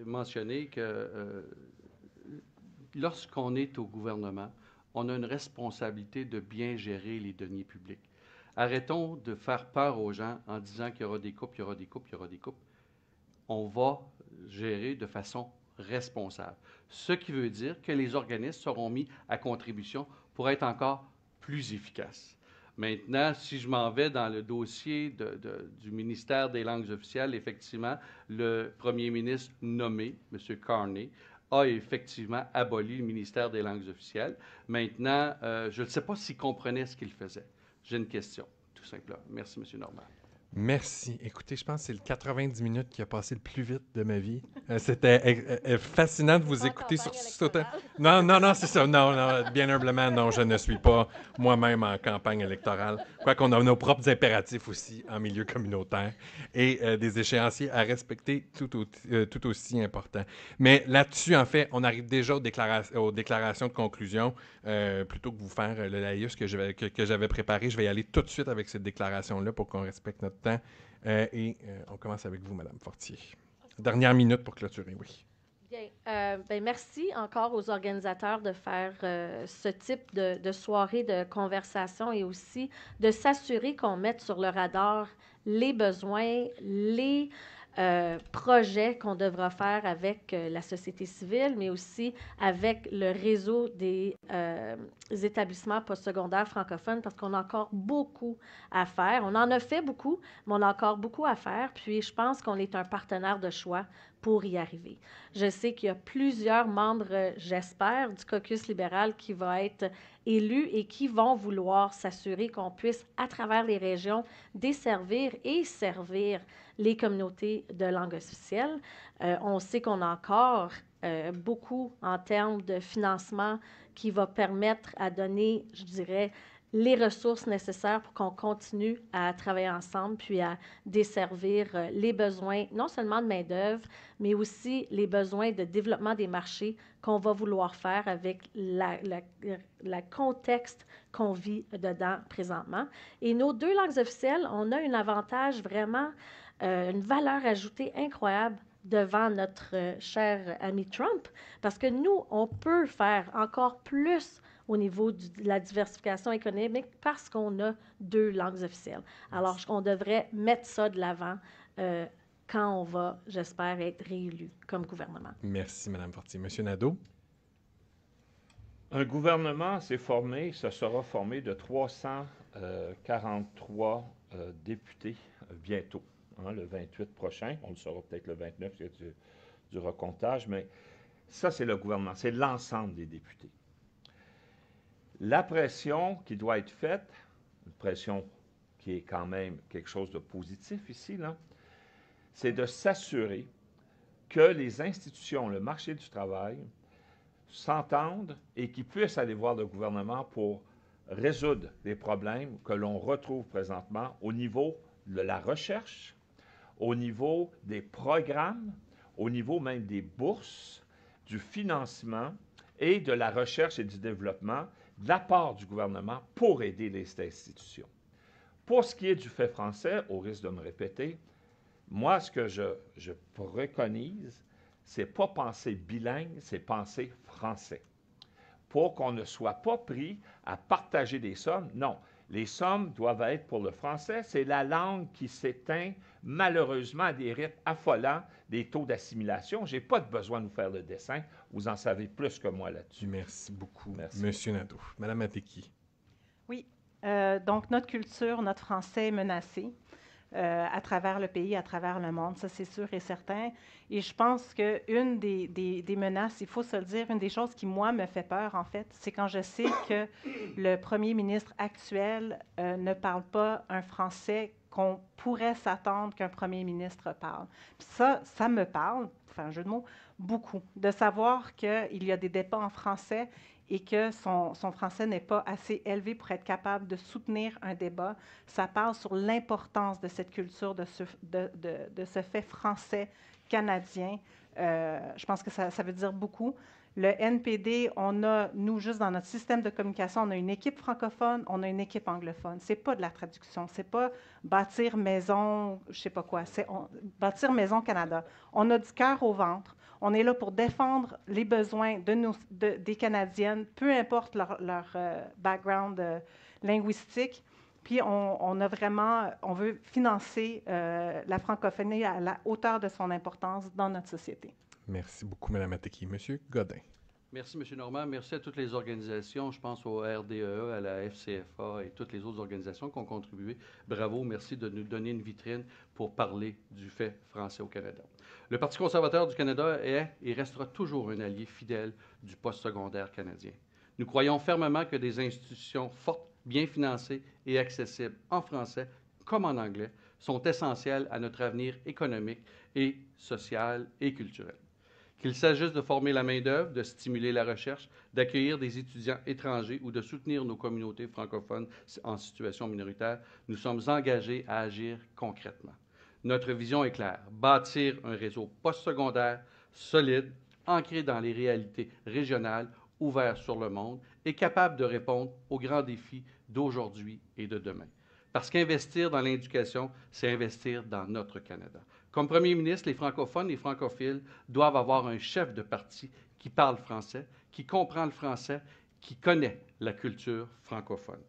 mentionner que lorsqu'on est au gouvernement, on a une responsabilité de bien gérer les deniers publics. Arrêtons de faire peur aux gens en disant qu'il y aura des coupes, il y aura des coupes, il y aura des coupes. On va gérer de façon responsable. Ce qui veut dire que les organismes seront mis à contribution pour être encore plus efficaces. Maintenant, si je m'en vais dans le dossier du ministère des langues officielles, effectivement, le premier ministre nommé, M. Carney, a effectivement aboli le ministère des langues officielles. Maintenant, je ne sais pas s'il comprenait ce qu'il faisait. J'ai une question, tout simplement. Merci, M. Normand. Merci. Écoutez, je pense que c'est le 90 minutes qui a passé le plus vite de ma vie. C'était fascinant de vous écouter sur ce temps. Non, c'est ça. Non, bien humblement, non, je ne suis pas moi-même en campagne électorale. Quoiqu'on a nos propres impératifs aussi en milieu communautaire et des échéanciers à respecter tout aussi importants. Mais là-dessus, en fait, on arrive déjà aux déclarations de conclusion. Plutôt que vous faire le laïus que j'avais préparé, je vais y aller tout de suite avec cette déclaration-là pour qu'on respecte notre temps. On commence avec vous, Mme Fortier. Dernière minute pour clôturer, oui. Bien, merci encore aux organisateurs de faire ce type de soirée de conversation et aussi de s'assurer qu'on mette sur le radar les besoins, les projets qu'on devra faire avec la société civile, mais aussi avec le réseau des établissements postsecondaires francophones, parce qu'on a encore beaucoup à faire. On en a fait beaucoup, mais on a encore beaucoup à faire. Puis, je pense qu'on est un partenaire de choix pour y arriver. Je sais qu'il y a plusieurs membres, j'espère, du caucus libéral qui vont être élus et qui vont vouloir s'assurer qu'on puisse, à travers les régions, desservir et servir les communautés de langue officielle. On sait qu'on a encore beaucoup en termes de financement qui va permettre à donner, je dirais, les ressources nécessaires pour qu'on continue à travailler ensemble, puis à desservir les besoins, non seulement de main-d'œuvre, mais aussi les besoins de développement des marchés qu'on va vouloir faire avec le contexte qu'on vit dedans présentement. Et nos 2 langues officielles, on a un avantage vraiment, une valeur ajoutée incroyable devant notre cher ami Trump, parce que nous, on peut faire encore plus au niveau de la diversification économique parce qu'on a 2 langues officielles. Alors, on devrait mettre ça de l'avant quand on va, j'espère, être réélu comme gouvernement. Merci, Mme Fortier. Monsieur Nadeau? Un gouvernement s'est formé, se sera formé de 343 députés bientôt, hein, le 28 prochain. On le saura peut-être le 29, c'est du recomptage, mais ça, c'est le gouvernement, c'est l'ensemble des députés. La pression qui doit être faite, une pression qui est quand même quelque chose de positif ici, là, c'est de s'assurer que les institutions, le marché du travail, s'entendent et qu'ils puissent aller voir le gouvernement pour résoudre les problèmes que l'on retrouve présentement au niveau de la recherche, au niveau des programmes, au niveau même des bourses, du financement et de la recherche et du développement de la part du gouvernement pour aider les institutions. Pour ce qui est du fait français, au risque de me répéter, moi, ce que je préconise, c'est pas penser bilingue, c'est penser français. Pour qu'on ne soit pas pris à partager des sommes, non. Les sommes doivent être pour le français. C'est la langue qui s'éteint malheureusement à des rythmes affolants, des taux d'assimilation. Je n'ai pas de besoin de vous faire le dessin. Vous en savez plus que moi là-dessus. Merci beaucoup, Merci. Monsieur Nadeau. Madame Mateki. Oui. Donc, notre culture, notre français est menacé à travers le pays, à travers le monde. Ça, c'est sûr et certain. Et je pense qu'une des menaces, il faut se le dire, une des choses qui, moi, me fait peur, en fait, c'est quand je sais que le premier ministre actuel ne parle pas un français qu'on pourrait s'attendre qu'un premier ministre parle. Puis ça me parle, enfin, un jeu de mots, beaucoup, de savoir qu'il y a des débats en français et que son français n'est pas assez élevé pour être capable de soutenir un débat. Ça parle sur l'importance de cette culture, de ce fait français canadien. Je pense que ça veut dire beaucoup. Le NPD, on a, nous, juste dans notre système de communication, on a une équipe francophone, on a une équipe anglophone. C'est pas de la traduction, c'est pas bâtir maison, je sais pas quoi, c'est bâtir maison Canada. On a du cœur au ventre. On est là pour défendre les besoins des Canadiennes, peu importe leur background linguistique. Puis on veut financer la francophonie à la hauteur de son importance dans notre société. Merci beaucoup, Mme Mateki. Monsieur Godin. Merci, M. Normand. Merci à toutes les organisations. Je pense au RDE, à la FCFA et toutes les autres organisations qui ont contribué. Bravo, merci de nous donner une vitrine pour parler du fait français au Canada. Le Parti conservateur du Canada est et restera toujours un allié fidèle du postsecondaire canadien. Nous croyons fermement que des institutions fortes, bien financées et accessibles en français comme en anglais sont essentielles à notre avenir économique et social et culturel. Qu'il s'agisse de former la main-d'œuvre, de stimuler la recherche, d'accueillir des étudiants étrangers ou de soutenir nos communautés francophones en situation minoritaire, nous sommes engagés à agir concrètement. Notre vision est claire, bâtir un réseau postsecondaire solide, ancré dans les réalités régionales, ouvert sur le monde et capable de répondre aux grands défis d'aujourd'hui et de demain. Parce qu'investir dans l'éducation, c'est investir dans notre Canada. Comme premier ministre, les francophones et francophiles doivent avoir un chef de parti qui parle français, qui comprend le français, qui connaît la culture francophone.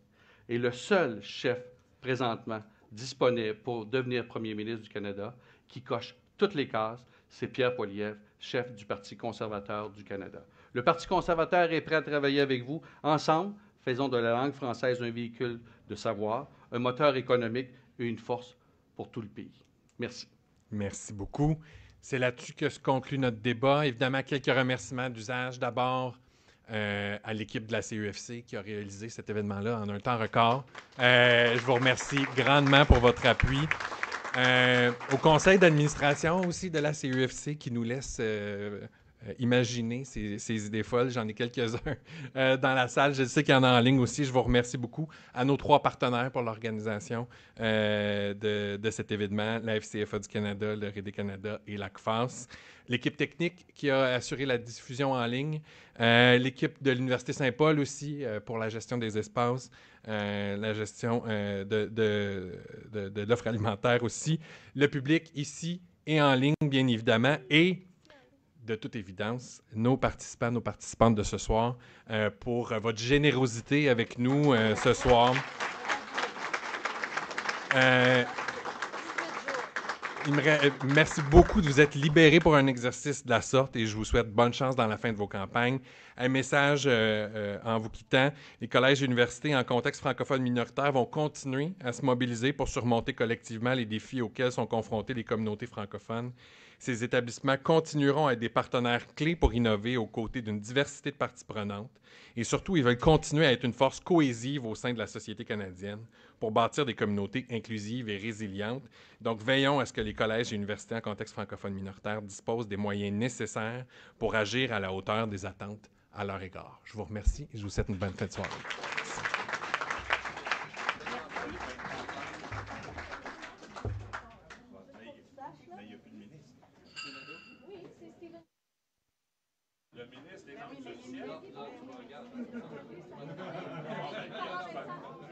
Et le seul chef présentement disponible pour devenir premier ministre du Canada, qui coche toutes les cases, c'est Pierre Poilievre, chef du Parti conservateur du Canada. Le Parti conservateur est prêt à travailler avec vous. Ensemble, faisons de la langue française un véhicule de savoir, un moteur économique et une force pour tout le pays. Merci. Merci beaucoup. C'est là-dessus que se conclut notre débat. Évidemment, quelques remerciements d'usage. D'abord, à l'équipe de la CEFC qui a réalisé cet événement-là en un temps record. Je vous remercie grandement pour votre appui. Au conseil d'administration aussi de la CEFC qui nous laisse imaginer ces idées folles. J'en ai quelques-uns dans la salle. Je sais qu'il y en a en ligne aussi. Je vous remercie beaucoup à nos 3 partenaires pour l'organisation de cet événement, la FCFA du Canada, le RD Canada et l'ACFAS. L'équipe technique qui a assuré la diffusion en ligne, l'équipe de l'Université Saint-Paul aussi pour la gestion des espaces, la gestion de l'offre alimentaire aussi, le public ici et en ligne, bien évidemment, et de toute évidence, nos participants, nos participantes de ce soir, pour votre générosité avec nous ce soir. Merci beaucoup de vous être libérés pour un exercice de la sorte et je vous souhaite bonne chance dans la fin de vos campagnes. Un message en vous quittant. Les collèges et universités en contexte francophone minoritaire vont continuer à se mobiliser pour surmonter collectivement les défis auxquels sont confrontées les communautés francophones. Ces établissements continueront à être des partenaires clés pour innover aux côtés d'une diversité de parties prenantes. Et surtout, ils veulent continuer à être une force cohésive au sein de la société canadienne pour bâtir des communautés inclusives et résilientes. Donc, veillons à ce que les collèges et universités en contexte francophone minoritaire disposent des moyens nécessaires pour agir à la hauteur des attentes à leur égard. Je vous remercie et je vous souhaite une bonne fin de soirée. Merci. Le ministre est dans le